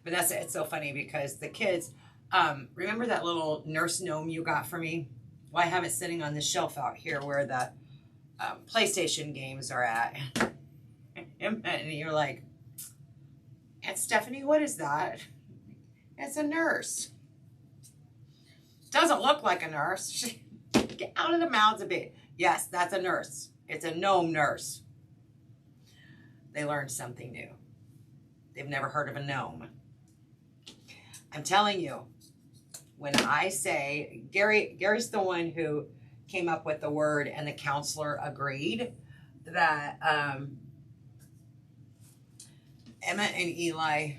Vanessa, it's so funny because the kids, remember that little nurse gnome you got for me? Well, I have it sitting on the shelf out here where the PlayStation games are at. And you're like, Aunt Stephanie, what is that? It's a nurse. Doesn't look like a nurse. Get out of the mouths a bit. Yes, that's a nurse. It's a gnome nurse. They learned something new. They've never heard of a gnome. I'm telling you, when I say, Gary's the one who came up with the word, and the counselor agreed that Emma and Eli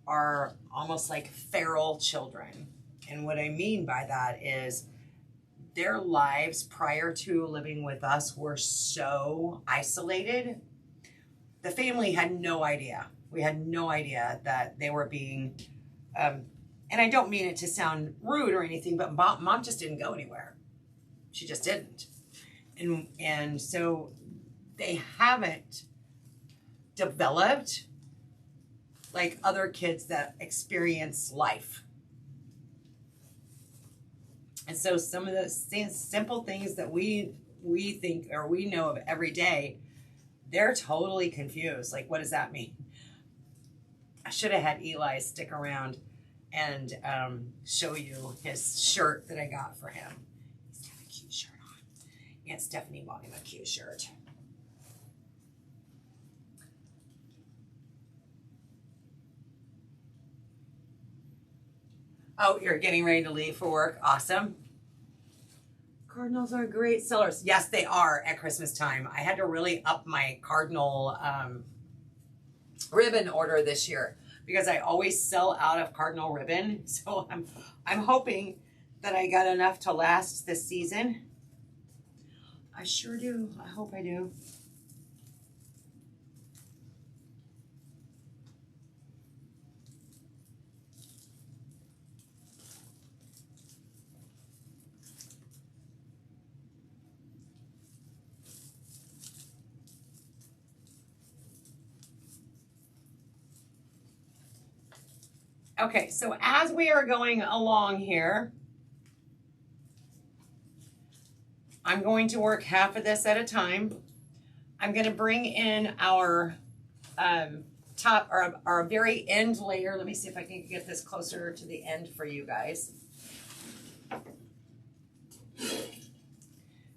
are almost like feral children. And what I mean by that is their lives prior to living with us were so isolated. The family had no idea. We had no idea that they were being, and I don't mean it to sound rude or anything, but mom just didn't go anywhere. She just didn't. And so they haven't developed like other kids that experience life. And so some of the simple things that we think or we know of every day, they're totally confused. Like, what does that mean? I should have had Eli stick around and show you his shirt that I got for him. He's got a cute shirt on. Aunt Stephanie bought him a cute shirt. Oh, you're getting ready to leave for work. Awesome. Cardinals are great sellers. Yes, they are at Christmas time. I had to really up my cardinal ribbon order this year because I always sell out of cardinal ribbon. So I'm hoping that I got enough to last this season. I sure do. I hope I do. Okay, so as we are going along here, I'm going to work half of this at a time. I'm going to bring in our top, or our very end layer. Let me see if I can get this closer to the end for you guys.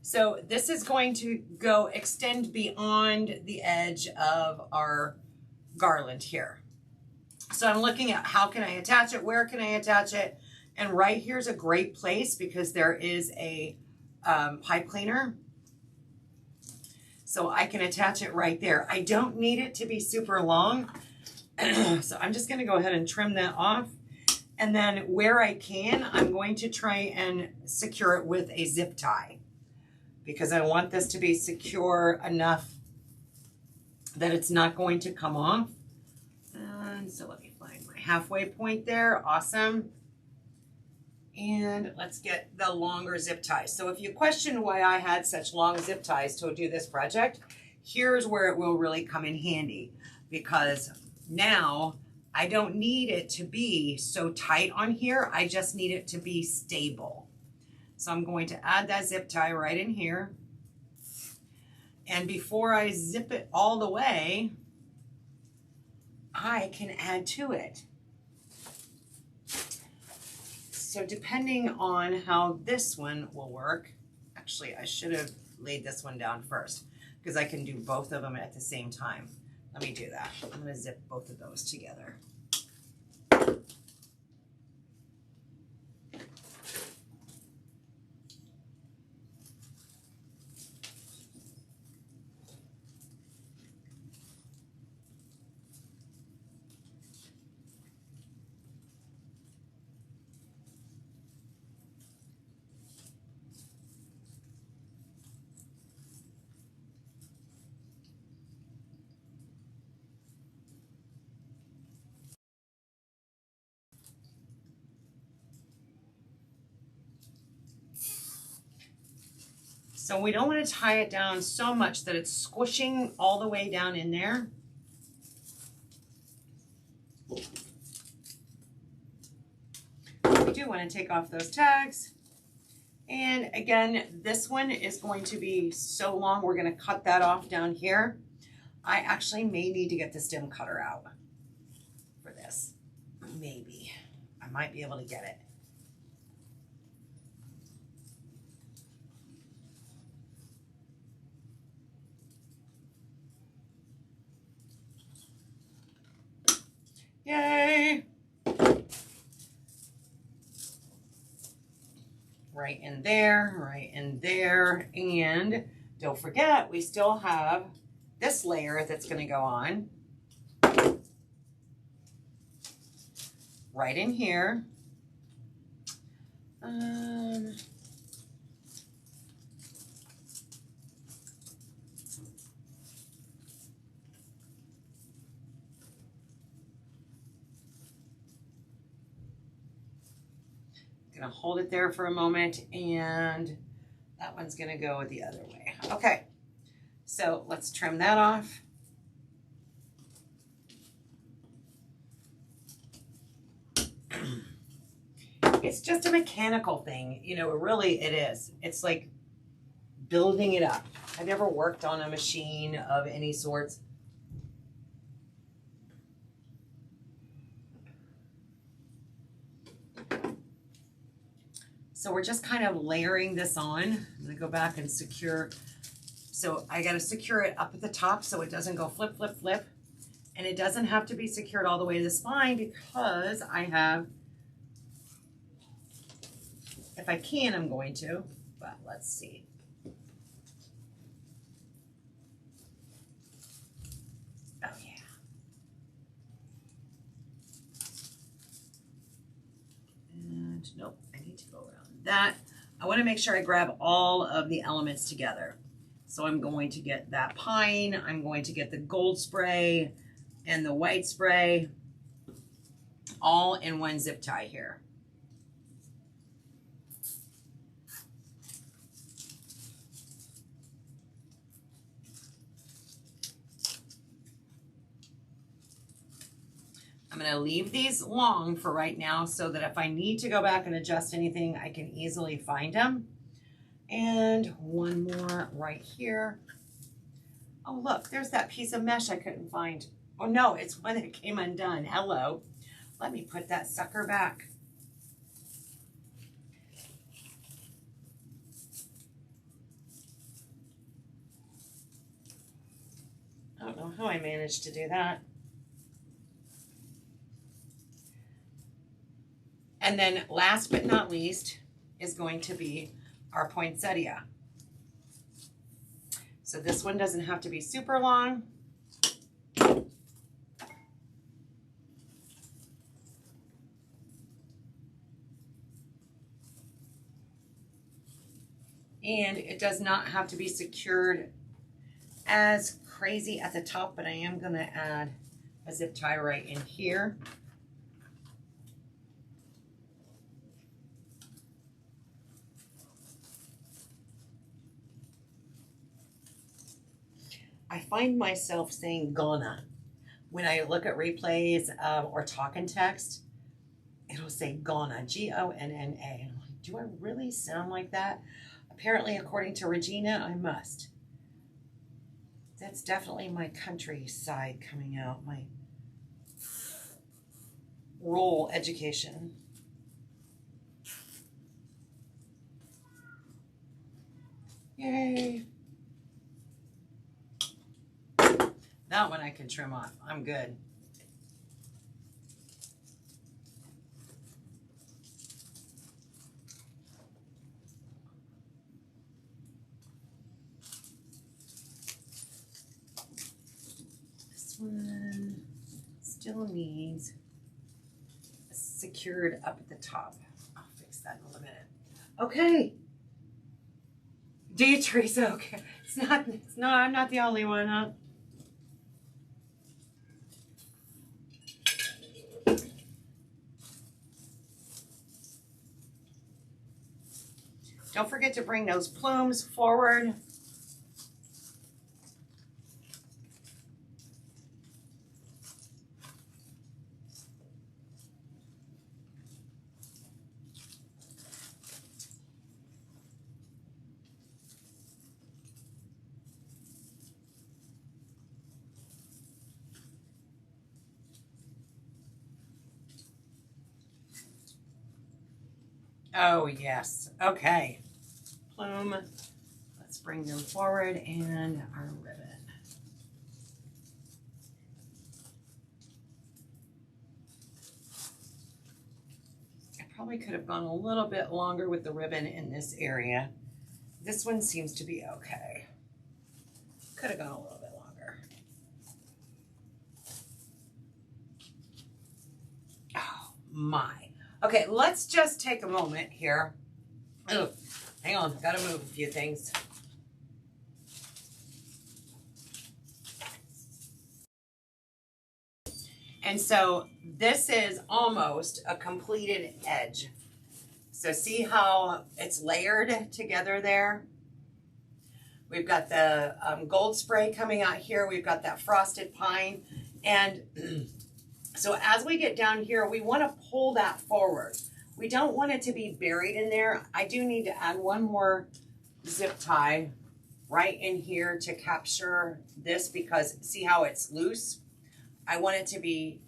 So this is going to extend beyond the edge of our garland here. So I'm looking at how can I attach it, where can I attach it, and right here's a great place because there is a pipe cleaner. So I can attach it right there. I don't need it to be super long. So I'm just going to go ahead and trim that off. And then where I can, I'm going to try and secure it with a zip tie because I want this to be secure enough that it's not going to come off. And so let me find my halfway point there. Awesome. And let's get the longer zip ties. So if you question why I had such long zip ties to do this project, here's where it will really come in handy because now I don't need it to be so tight on here. I just need it to be stable. So I'm going to add that zip tie right in here. And before I zip it all the way, I can add to it. So depending on how this one will work, actually I should have laid this one down first because I can do both of them at the same time. Let me do that. I'm going to zip both of those together. So we don't want to tie it down so much that it's squishing all the way down in there. We do want to take off those tags. And again, this one is going to be so long, we're going to cut that off down here. I actually may need to get the stem cutter out for this. Maybe. I might be able to get it. Yay! Right in there, and don't forget, we still have this layer that's going to go on. Right in here. Gonna hold it there for a moment, and that one's gonna go the other way. Okay, so let's trim that off. It's just a mechanical thing, you know, really it is. It's like building it up. I've never worked on a machine of any sorts. So we're just kind of layering this on. I'm gonna go back and secure. So I gotta secure it up at the top so it doesn't go flip, flip, flip. And it doesn't have to be secured all the way to the spine because I have, if I can, I'm going to, but let's see. Oh yeah. And nope, I need to go around that. I want to make sure I grab all of the elements together. So I'm going to get that pine, I'm going to get the gold spray and the white spray all in one zip tie here. I'm going to leave these long for right now so that if I need to go back and adjust anything, I can easily find them. And one more right here. Oh, look, there's that piece of mesh I couldn't find. Oh, no, it's one that came undone. Hello. Let me put that sucker back. I don't know how I managed to do that. And then last but not least is going to be our poinsettia. So this one doesn't have to be super long. And it does not have to be secured as crazy at the top, but I am going to add a zip tie right in here. I find myself saying gonna when I look at replays or talking text. It'll say gonna, G-O-N-N-A. And I'm like, do I really sound like that? Apparently, according to Regina, I must. That's definitely my countryside coming out, my rural education. Yay. That one I can trim off. I'm good. This one still needs secured up at the top. I'll fix that in a minute. Okay. Do you, Teresa? Okay. No, I'm not the only one, huh? Don't forget to bring those plumes forward. Oh, yes. Okay. Plume. Let's bring them forward and our ribbon. I probably could have gone a little bit longer with the ribbon in this area. This one seems to be okay. Could have gone a little bit longer. Oh, my. Okay, let's just take a moment here. Oh, hang on, gotta move a few things. And so this is almost a completed edge. So see how it's layered together there? We've got the gold spray coming out here. We've got that frosted pine. And so as we get down here, we want to pull that forward. We don't want it to be buried in there. I do need to add one more zip tie right in here to capture this because see how it's loose? I want it to be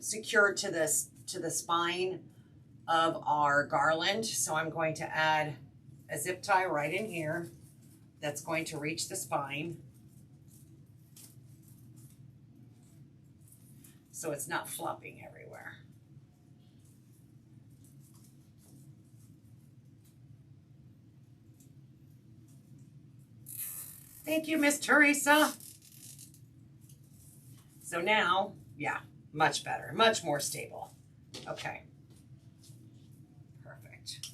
secured to the spine of our garland. So I'm going to add a zip tie right in here that's going to reach the spine. So it's not flopping everywhere. Thank you, Miss Teresa. So now, yeah, much better, much more stable. Okay. Perfect.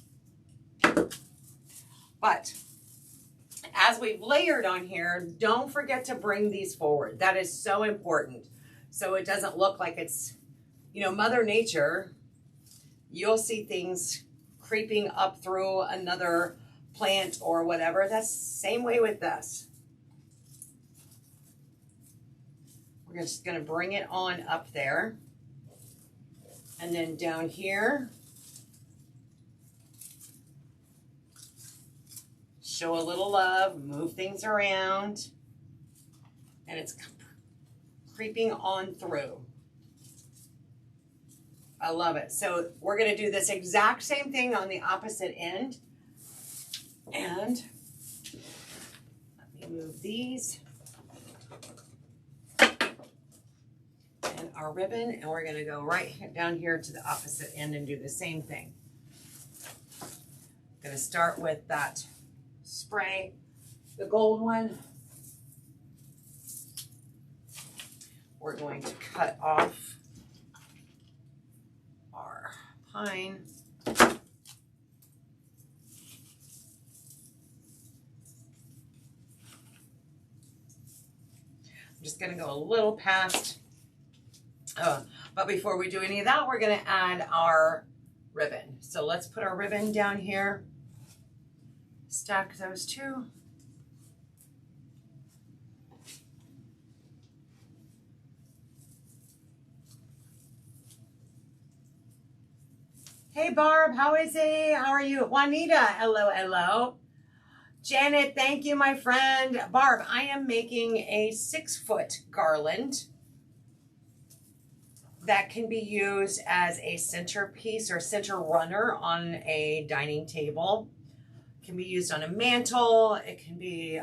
But as we've layered on here, don't forget to bring these forward. That is so important. So it doesn't look like it's, you know, Mother Nature, you'll see things creeping up through another plant or whatever. That's the same way with this. We're just going to bring it on up there. And then down here, show a little love, move things around, and it's creeping on through. I love it. So we're going to do this exact same thing on the opposite end. And let me move these. And our ribbon, and we're going to go right down here to the opposite end and do the same thing. I'm going to start with that spray, the gold one. We're going to cut off our pine. I'm just going to go a little past. But before we do any of that, we're going to add our ribbon. So let's put our ribbon down here. Stack those two. Hey Barb, how is it? How are you? Juanita, hello, hello. Janet, thank you, my friend. Barb, I am making a 6-foot garland that can be used as a centerpiece or center runner on a dining table. It can be used on a mantle. It can be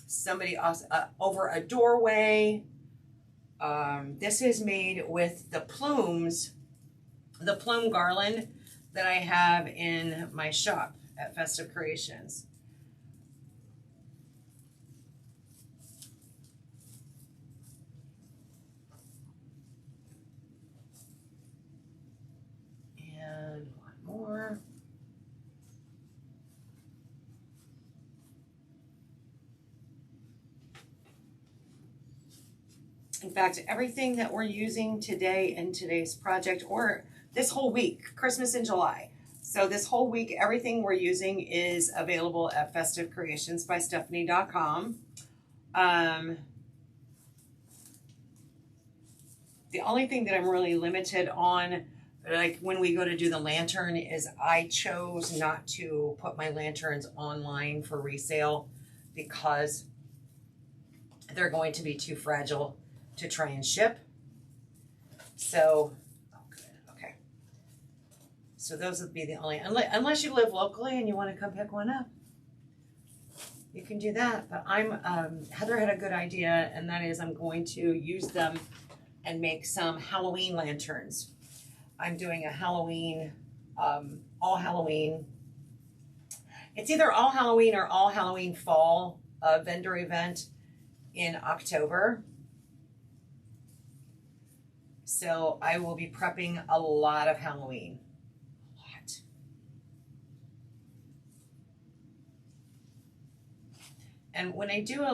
somebody else over a doorway. This is made with the plumes, the plume garland that I have in my shop at Festive Creations. And one more. In fact, everything that we're using today in today's project or this whole week, Christmas in July, So this whole week, everything we're using is available at festivecreationsbystephanie.com. The only thing that I'm really limited on, like when we go to do the lantern, is I chose not to put my lanterns online for resale because they're going to be too fragile to try and ship. So, oh good, okay. So those would be the only, unless you live locally and you want to come pick one up, you can do that. But Heather had a good idea, and that is I'm going to use them and make some Halloween lanterns. I'm doing a Halloween, all Halloween. It's either all Halloween or all Halloween fall vendor event in October. So I will be prepping a lot of Halloween. A lot. And when I do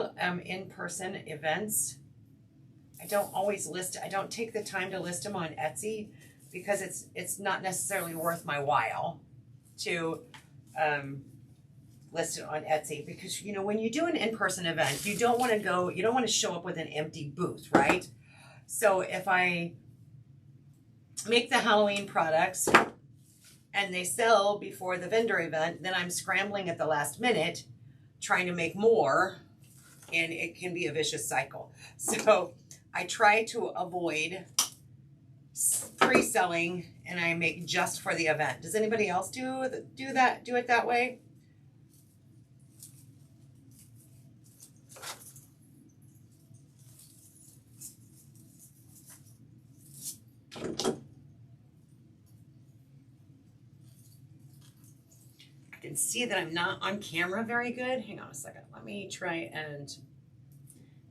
in-person events, I don't always I don't take the time to list them on Etsy because it's not necessarily worth my while to list it on Etsy, because you know when you do an in-person event, you don't want to show up with an empty booth, right? So if I make the Halloween products and they sell before the vendor event, then I'm scrambling at the last minute trying to make more, and it can be a vicious cycle. So I try to avoid pre-selling, and I make just for the event. Does anybody else do it that way? I can see that I'm not on camera very good. Hang on a second. Let me try and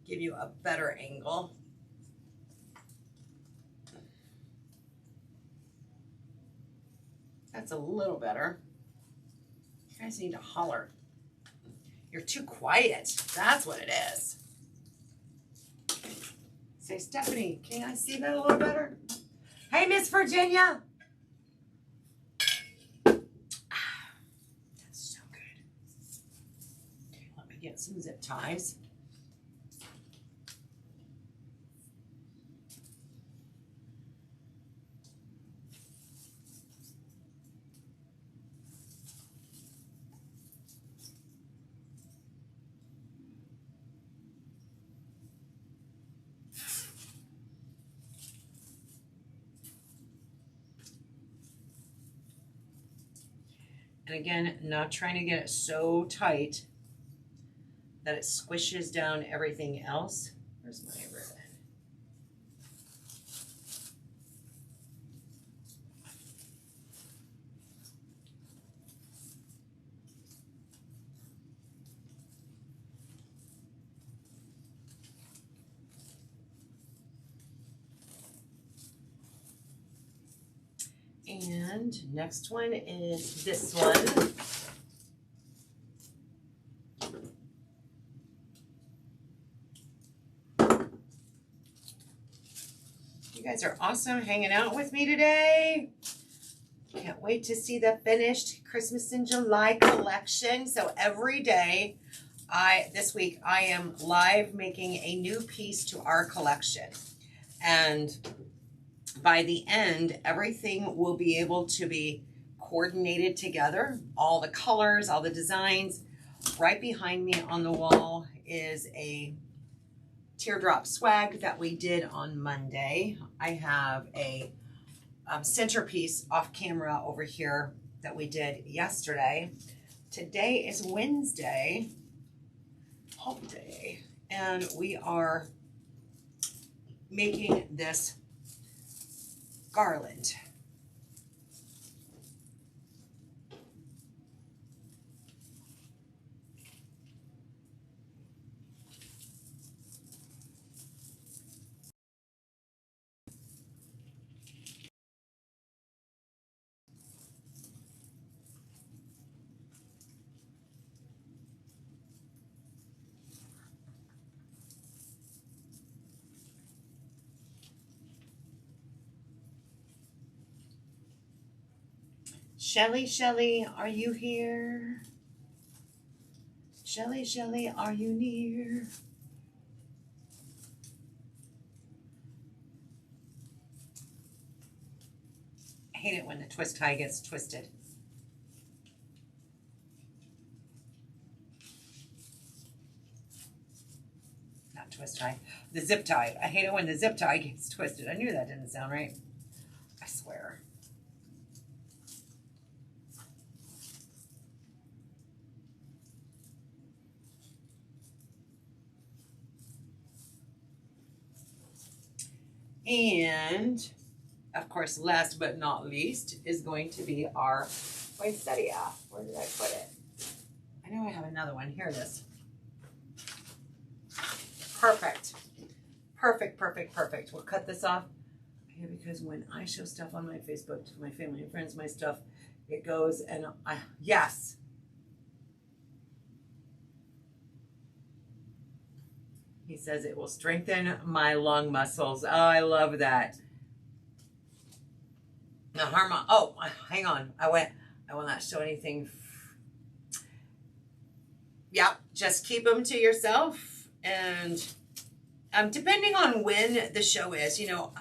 give you a better angle. That's a little better. You guys need to holler. You're too quiet. That's what it is. Say, Stephanie, can I see that a little better? Hey, Miss Virginia. That's so good. Okay, let me get some zip ties. And again, not trying to get it so tight that it squishes down everything else. Where's my ribbon? And next one is this one. You guys are awesome hanging out with me today. Can't wait to see the finished Christmas in July collection. So every day, this week, I am live making a new piece to our collection. And by the end, everything will be able to be coordinated together. All the colors, all the designs. Right behind me on the wall is a teardrop swag that we did on Monday. I have a centerpiece off camera over here that we did yesterday. Today is Wednesday, hump day, and we are making this garland. Shelly, are you here? Shelly, are you near? I hate it when the twist tie gets twisted. Not twist tie, the zip tie. I hate it when the zip tie gets twisted. I knew that didn't sound right. I swear. And of course, last but not least is going to be our poinsettia. Where did I put it? I know I have another one. Here it is. Perfect. Perfect. We'll cut this off here because when I show stuff on my Facebook to my family and friends, my stuff, it goes and yes. He says it will strengthen my lung muscles. Oh, I love that. Now, oh, hang on. I will not show anything. Yep, just keep them to yourself. And depending on when the show is, you know,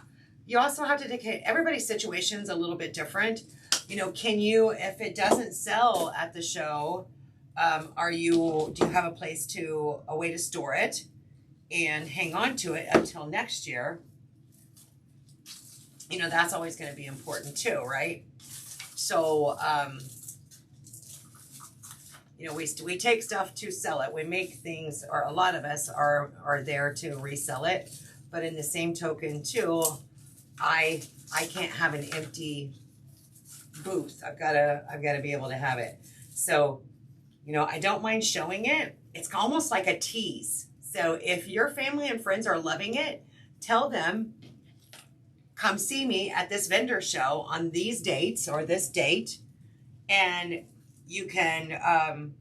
you also have to dictate, everybody's situation's a little bit different. You know, can you, if it doesn't sell at the show, do you have a way to store it and hang on to it until next year? You know, that's always going to be important too, right? So, you know, we take stuff to sell it. We make things, or a lot of us are there to resell it. But in the same token too, I can't have an empty booth. I've got to be able to have it. So, you know, I don't mind showing it. It's almost like a tease. So if your family and friends are loving it, tell them, come see me at this vendor show on these dates or this date, and you can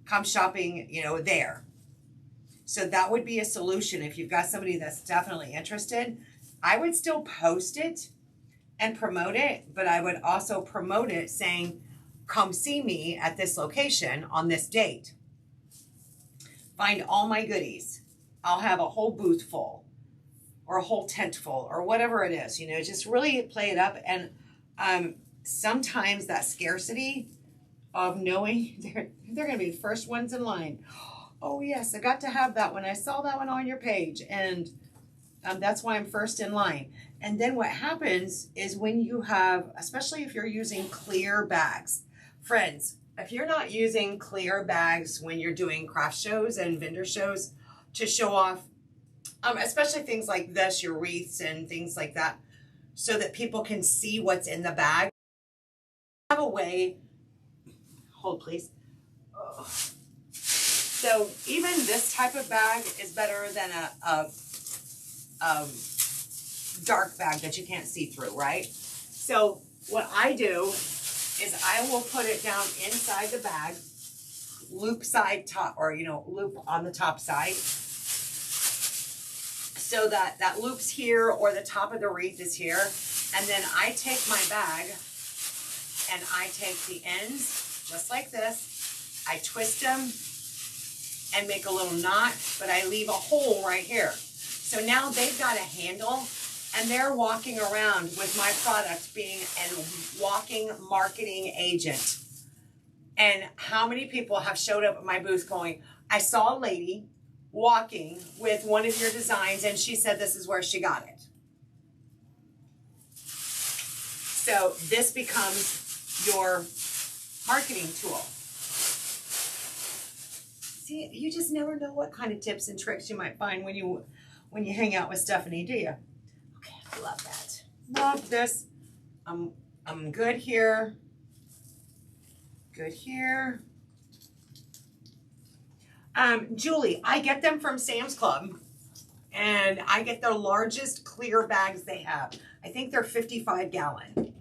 come shopping, you know, there. So that would be a solution. If you've got somebody that's definitely interested, I would still post it and promote it, but I would also promote it saying, come see me at this location on this date. Find all my goodies. I'll have a whole booth full or a whole tent full or whatever it is, you know, just really play it up. And sometimes that scarcity of knowing they're going to be the first ones in line. Oh yes, I got to have that one. I saw that one on your page, and that's why I'm first in line. And then what happens is when you have, especially if you're using clear bags, friends, if you're not using clear bags when you're doing craft shows and vendor shows to show off, especially things like this, your wreaths and things like that, so that people can see what's in the bag, have a way, hold please. Oh. So even this type of bag is better than a dark bag that you can't see through, right? So what I do is I will put it down inside the bag, loop side top, or, you know, loop on the top side, so that that loop's here or the top of the wreath is here. And then I take my bag and I take the ends just like this. I twist them and make a little knot, but I leave a hole right here. So now they've got a handle and they're walking around with my product being a walking marketing agent. And how many people have showed up at my booth going, I saw a lady walking with one of your designs and she said this is where she got it. So this becomes your marketing tool. See, you just never know what kind of tips and tricks you might find when you hang out with Stephanie, do you? Okay, I love that. Love this. I'm good here. Good here. Julie, I get them from Sam's Club, and I get the largest clear bags they have. I think they're 55 gallon.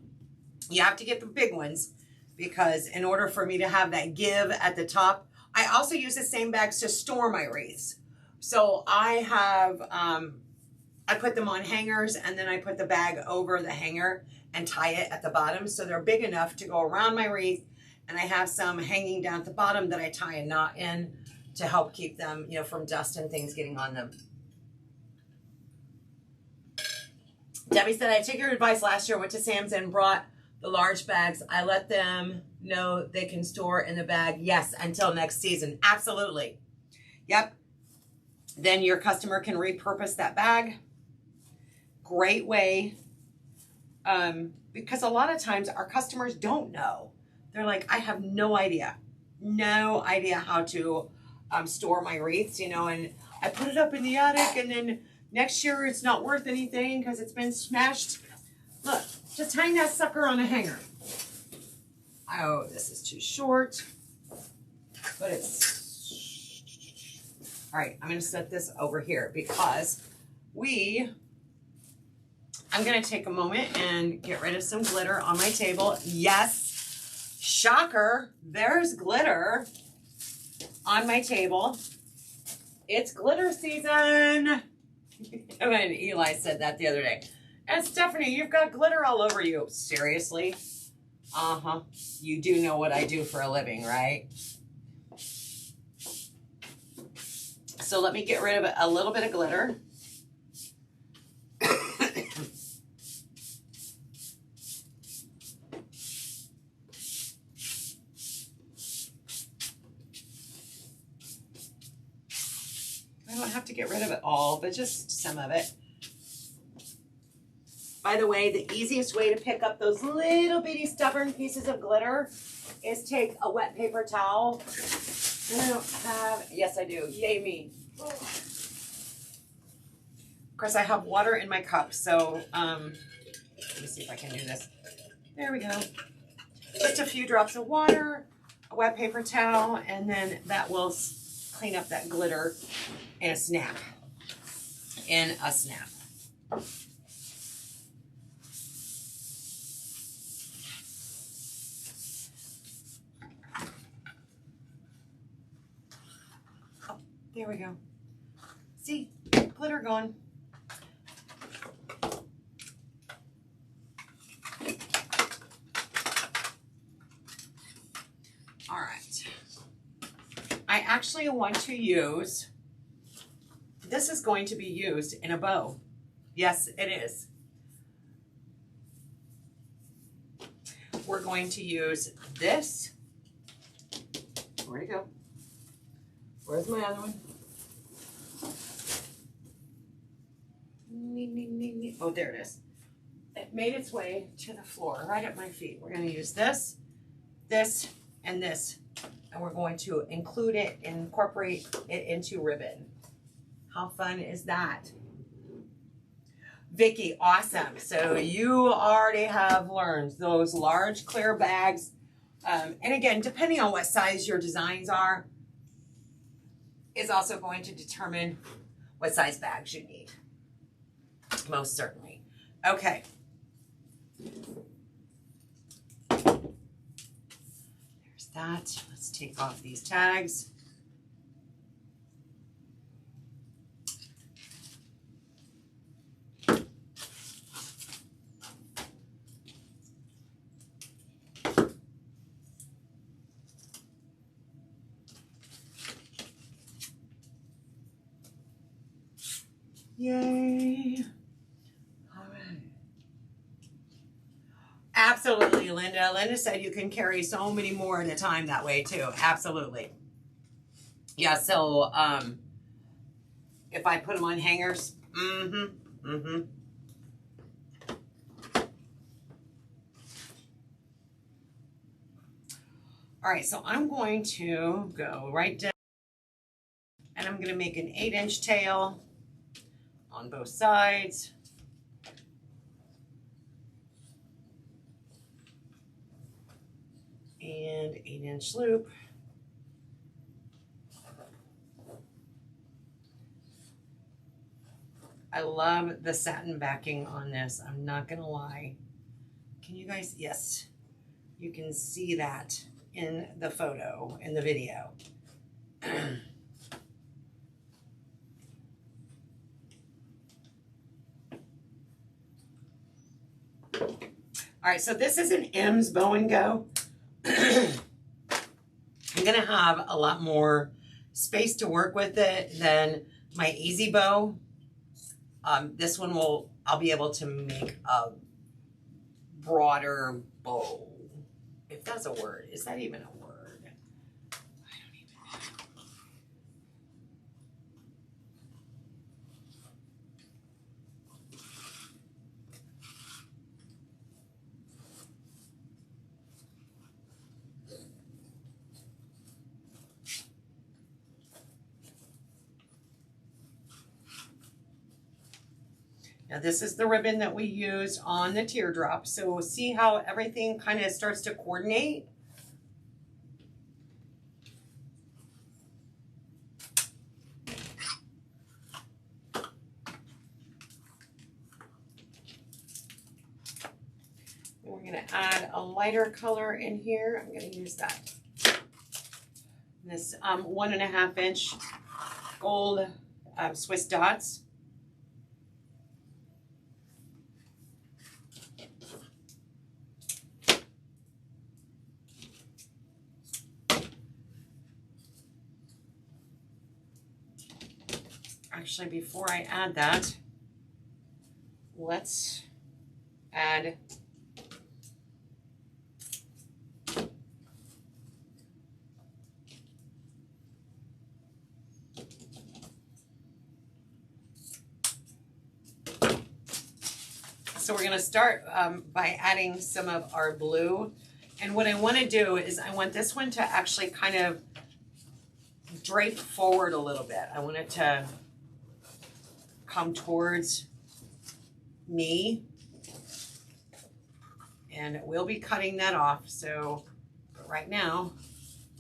You have to get the big ones because in order for me to have that give at the top, I also use the same bags to store my wreaths. So I have I put them on hangers, and then I put the bag over the hanger and tie it at the bottom so they're big enough to go around my wreath, and I have some hanging down at the bottom that I tie a knot in to help keep them, you know, from dust and things getting on them. Debbie said, I took your advice last year, went to Sam's and brought the large bags. I let them know they can store in the bag. Yes, until next season. Absolutely. Yep. Then your customer can repurpose that bag. Great way. Because a lot of times our customers don't know. They're like, I have no idea how to store my wreaths, you know, and I put it up in the attic, and then next year it's not worth anything because it's been smashed. Look, just hang that sucker on a hanger. Oh, this is too short, but it's, all right, I'm gonna set this over here because I'm gonna take a moment and get rid of some glitter on my table. Yes, shocker, there's glitter on my table. It's glitter season. And Eli said that the other day. And Stephanie, you've got glitter all over you. Seriously? Uh-huh. You do know what I do for a living, right? So let me get rid of a little bit of glitter. I don't have to get rid of it all, but just some of it. By the way, the easiest way to pick up those little bitty stubborn pieces of glitter is take a wet paper towel. I don't have, yes I do, yay me. Of course I have water in my cup, so let me see if I can do this. There we go. Just a few drops of water, a wet paper towel, and then that will clean up that glitter in a snap. In a snap. Oh, there we go. See, glitter gone. All right. I actually want to use, this is going to be used in a bow. Yes, it is. We're going to use this. Where'd it go? Where's my other one? Oh, there it is. It made its way to the floor, right at my feet. We're going to use this, this, and this. And we're going to include it, incorporate it into ribbon. How fun is that? Vicki, awesome. So you already have learned those large clear bags. And again, depending on what size your designs are, is also going to determine what size bags you need. Most certainly. Okay. There's that. Let's take off these tags. Yay. All right. Absolutely, Linda. Linda said you can carry so many more at a time that way too. Absolutely. Yeah, so if I put them on hangers, All right, so I'm going to go right down and I'm going to make an 8-inch tail on both sides. And 8-inch loop. I love the satin backing on this. I'm not gonna lie. Can you guys, yes, you can see that in the photo, in the video. All right, so this is an M's Bow and Go. I'm gonna have a lot more space to work with it than my Easy Bow. This one I'll be able to make a broader bow, if that's a word. Is that even a word? I don't even know. Now this is the ribbon that we used on the teardrop. So see how everything kind of starts to coordinate? We're gonna add a lighter color in here. I'm gonna use that. This 1.5 inch gold Swiss dots. Actually, before I add that, let's add so we're going to start by adding some of our blue. And what I want to do is I want this one to actually kind of drape forward a little bit. I want it to come towards me, and we'll be cutting that off. So, but right now,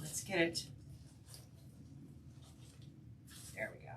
let's get it. There we go.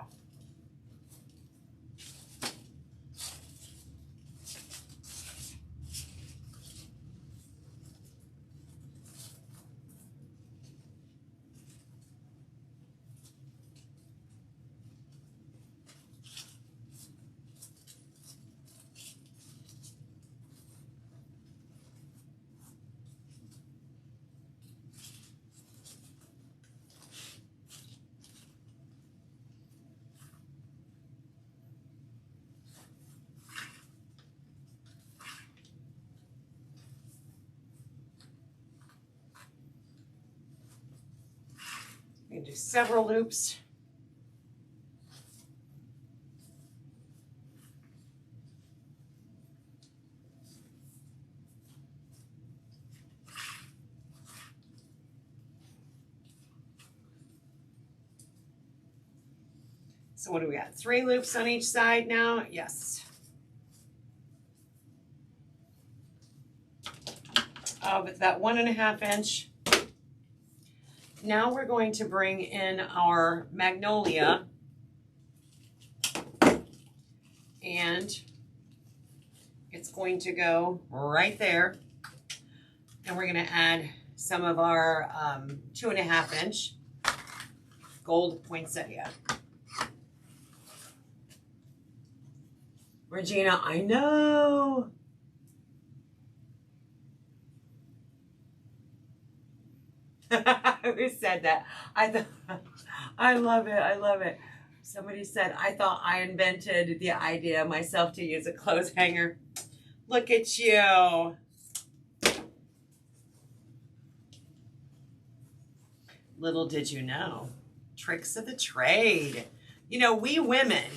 You can do several loops. So what do we got? 3 loops on each side now? Yes. Of that 1.5 inch. Now we're going to bring in our magnolia, and it's going to go right there. And we're going to add some of our 2.5 inch gold poinsettia. Regina, I know. Who said that? I love it. I love it. Somebody said, I thought I invented the idea myself to use a clothes hanger. Look at you. Little did you know. Tricks of the trade. You know, we women,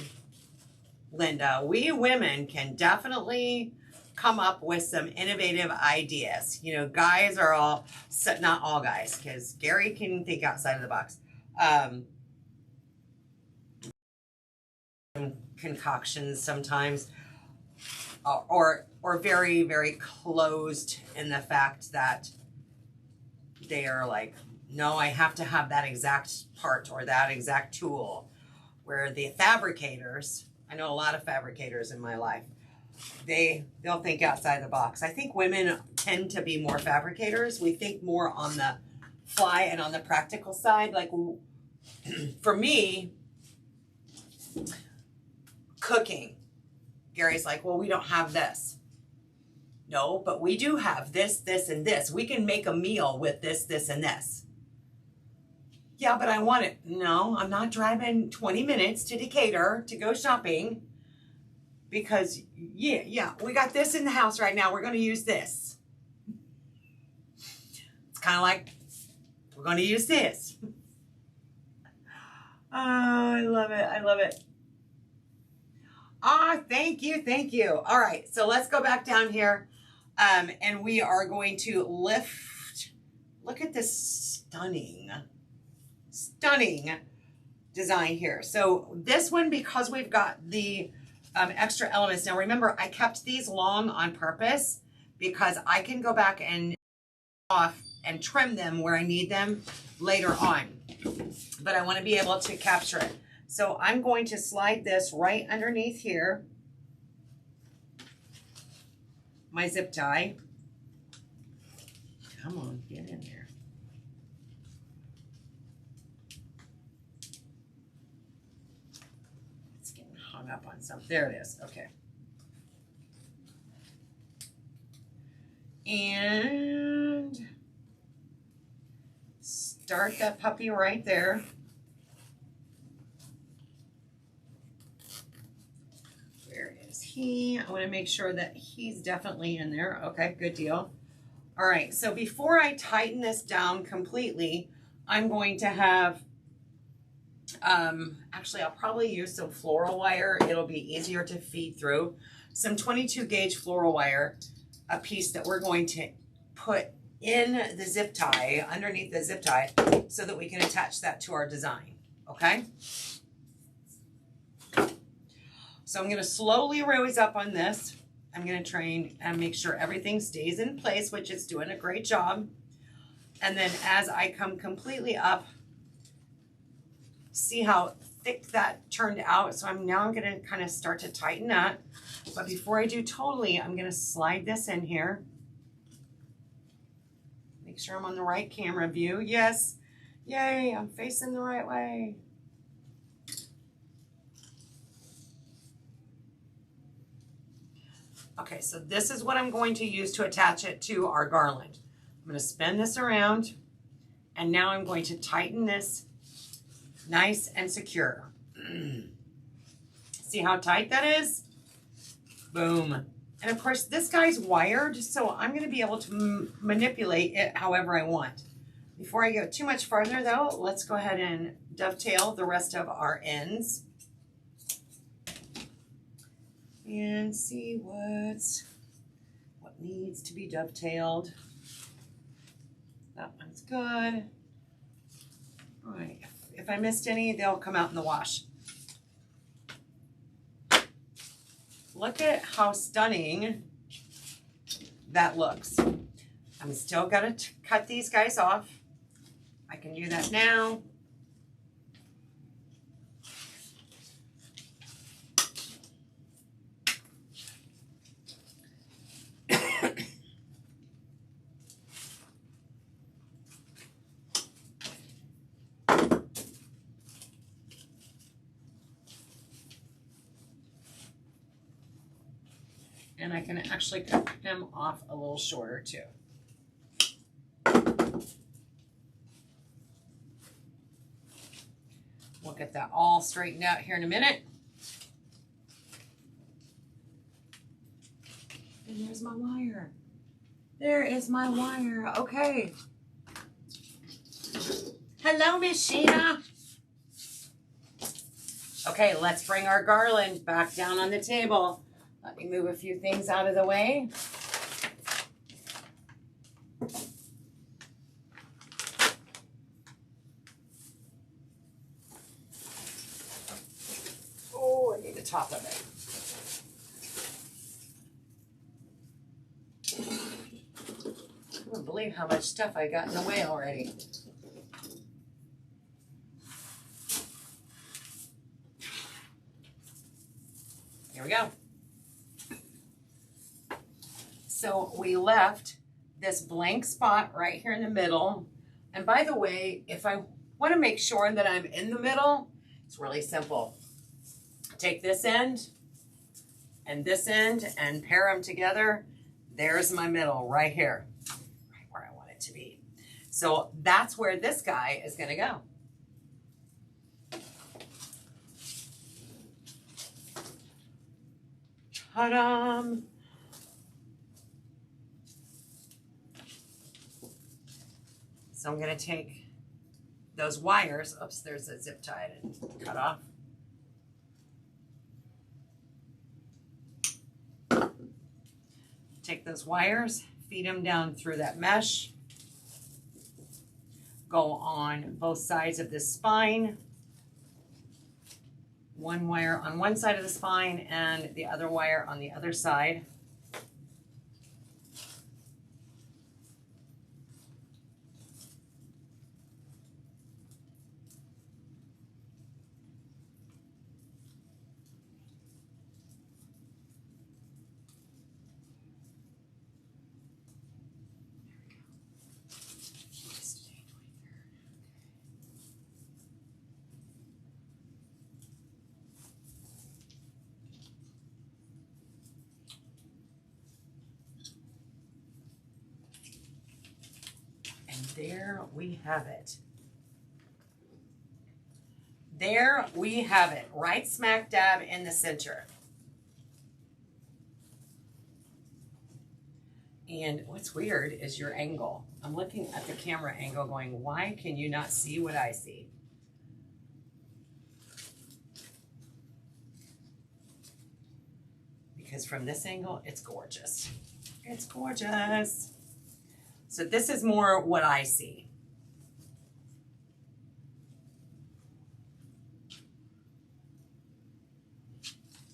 Linda, we women can definitely come up with some innovative ideas. You know, guys are all, not all guys, because Gary can think outside of the box. Concoctions sometimes, or very, very closed in the fact that they are like, no, I have to have that exact part or that exact tool. Where the fabricators, I know a lot of fabricators in my life, they'll think outside the box. I think women tend to be more fabricators. We think more on the fly and on the practical side. Like for me, cooking, Gary's like, well, we don't have this. No, but we do have this, this, and this. We can make a meal with this, this, and this. Yeah, but I want it. No, I'm not driving 20 minutes to Decatur to go shopping because, yeah, we got this in the house right now. We're going to use this. It's kind of like we're going to use this. Oh, I love it. I love it. Ah, thank you. Thank you. All right, so let's go back down here. And we are going to lift. Look at this stunning design here. So this one, because we've got the extra elements. Now remember, I kept these long on purpose because I can go back and off and trim them where I need them later on. But I want to be able to capture it. So I'm going to slide this right underneath here. My zip tie. Come on, get in there. It's getting hung up on something. There it is. Okay. And start that puppy right there. I want to make sure that he's definitely in there. Okay, good deal. All right, so before I tighten this down completely, I'm going to have, actually I'll probably use some floral wire. It'll be easier to feed through. Some 22 gauge floral wire, a piece that we're going to put in the zip tie, underneath the zip tie, so that we can attach that to our design, okay? So I'm going to slowly raise up on this. I'm going to try and make sure everything stays in place, which it's doing a great job. And then as I come completely up, see how thick that turned out. So I'm going to kind of start to tighten that. But before I do totally, I'm going to slide this in here. Make sure I'm on the right camera view. Yes. Yay, I'm facing the right way. Okay, so this is what I'm going to use to attach it to our garland. I'm going to spin this around, and now I'm going to tighten this nice and secure. See how tight that is? Boom. And of course, this guy's wired, so I'm going to be able to manipulate it however I want. Before I go too much farther, though, let's go ahead and dovetail the rest of our ends. And see what needs to be dovetailed. That one's good. All right, if I missed any, they'll come out in the wash. Look at how stunning that looks. I'm still gonna cut these guys off. I can do that now. And I can actually cut him off a little shorter too. We'll get that all straightened out here in a minute. And there's my wire. There is my wire. Okay. Hello, Miss Sheena. Okay, let's bring our garland back down on the table. Let me move a few things out of the way. Oh, I need the top of it. I can't believe how much stuff I got in the way already. Here we go. So we left this blank spot right here in the middle. And by the way, if I want to make sure that I'm in the middle, it's really simple. Take this end and pair them together. There's my middle right here, right where I want it to be. So that's where this guy is going to go. Ta-da! So I'm going to take those wires. Oops, there's a zip tie and cut off. Take those wires, feed them down through that mesh. Go on both sides of this spine. One wire on one side of the spine and the other wire on the other side. There we have it. There we have it, right smack dab in the center. And what's weird is your angle. I'm looking at the camera angle going, why can you not see what I see? Because from this angle, it's gorgeous. It's gorgeous. So this is more what I see.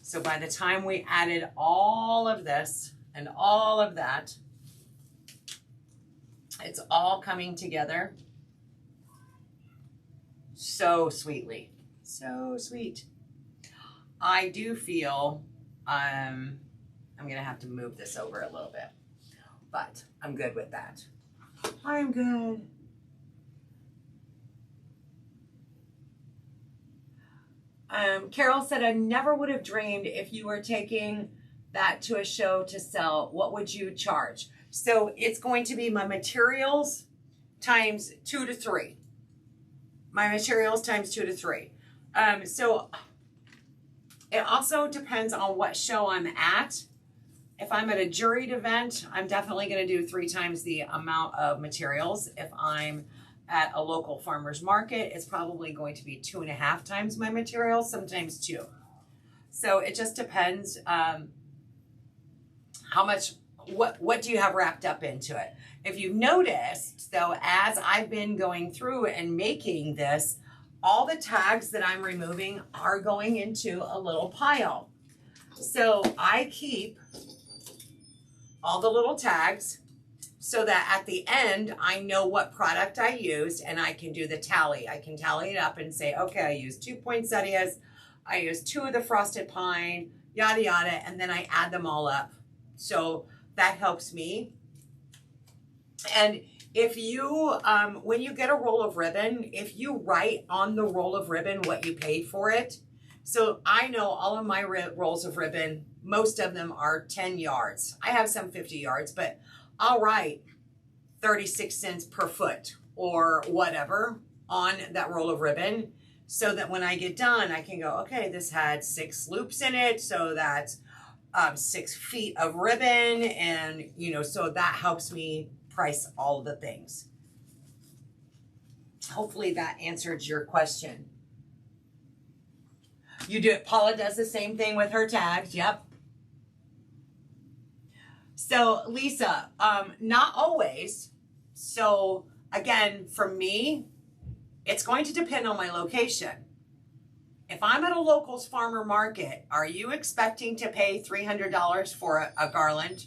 So by the time we added all of this and all of that, it's all coming together so sweetly. So sweet. I do feel I'm going to have to move this over a little bit, but I'm good with that. I'm good. Carol said, I never would have dreamed if you were taking that to a show to sell, what would you charge? So it's going to be my materials times 2 to 3. My materials times 2 to 3. So it also depends on what show I'm at. If I'm at a juried event, I'm definitely going to do 3 times the amount of materials. If I'm at a local farmer's market, it's probably going to be 2.5 times my materials, sometimes 2. So it just depends how much, what do you have wrapped up into it. If you've noticed, though, as I've been going through and making this, all the tags that I'm removing are going into a little pile. So I keep all the little tags so that at the end, I know what product I used and I can do the tally. I can tally it up and say, okay, I used 2 poinsettias, I used 2 of the frosted pine, yada, yada, and then I add them all up. So that helps me. And if you, when you get a roll of ribbon, if you write on the roll of ribbon what you paid for it, so I know all of my rolls of ribbon, most of them are 10 yards. I have some 50 yards, but I'll write 36 cents per foot or whatever on that roll of ribbon so that when I get done, I can go, okay, this had 6 loops in it. So that's 6 feet of ribbon. And, you know, so that helps me price all the things. Hopefully that answered your question. You do it. Paula does the same thing with her tags. Yep. So Lisa, not always. So again, for me, it's going to depend on my location. If I'm at a locals farmer market, are you expecting to pay $300 for a garland?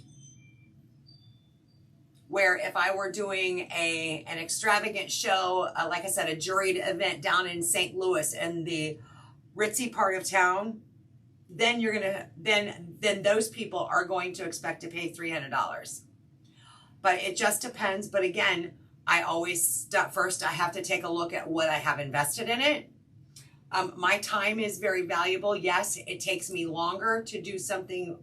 Where if I were doing an extravagant show, like I said, a juried event down in St. Louis in the ritzy part of town, then you're gonna then those people are going to expect to pay $300. But it just depends. But again, I always first I have to take a look at what I have invested in it. My time is very valuable. Yes, it takes me longer to do something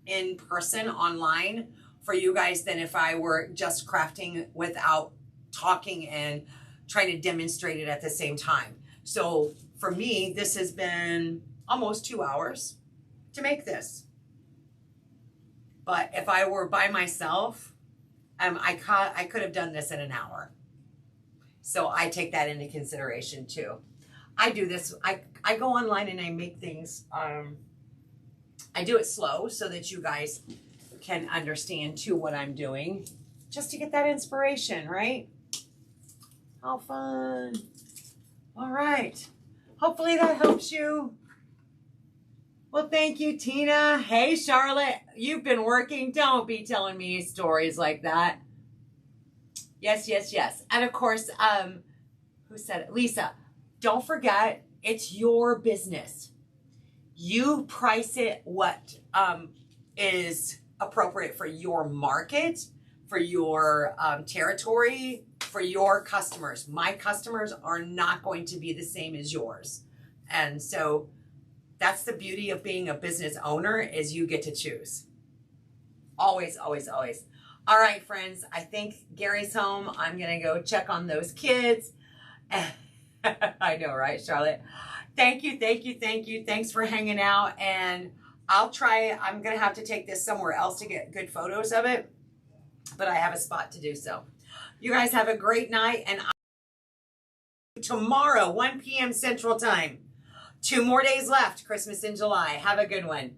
in person online for you guys than if I were just crafting without talking and trying to demonstrate it at the same time. So for me, this has been almost 2 hours to make this. But if I were by myself, I could have done this in an hour. So I take that into consideration too. I do this, I go online and I make things, I do it slow so that you guys can understand too what I'm doing, just to get that inspiration, right? How fun. All right. Hopefully that helps you. Well, thank you, Tina. Hey, Charlotte, you've been working. Don't be telling me stories like that. Yes, yes, yes. And of course, who said it? Lisa, don't forget, it's your business. You price it what is appropriate for your market, for your territory, for your customers. My customers are not going to be the same as yours. And so that's the beauty of being a business owner, is you get to choose. Always, always, always. All right, friends, I think Gary's home. I'm going to go check on those kids. I know, right, Charlotte? Thank you, thank you, thank you. Thanks for hanging out. And I'm going to have to take this somewhere else to get good photos of it, but I have a spot to do so. You guys have a great night, and tomorrow, 1 p.m. Central Time. 2 more days left, Christmas in July. Have a good one.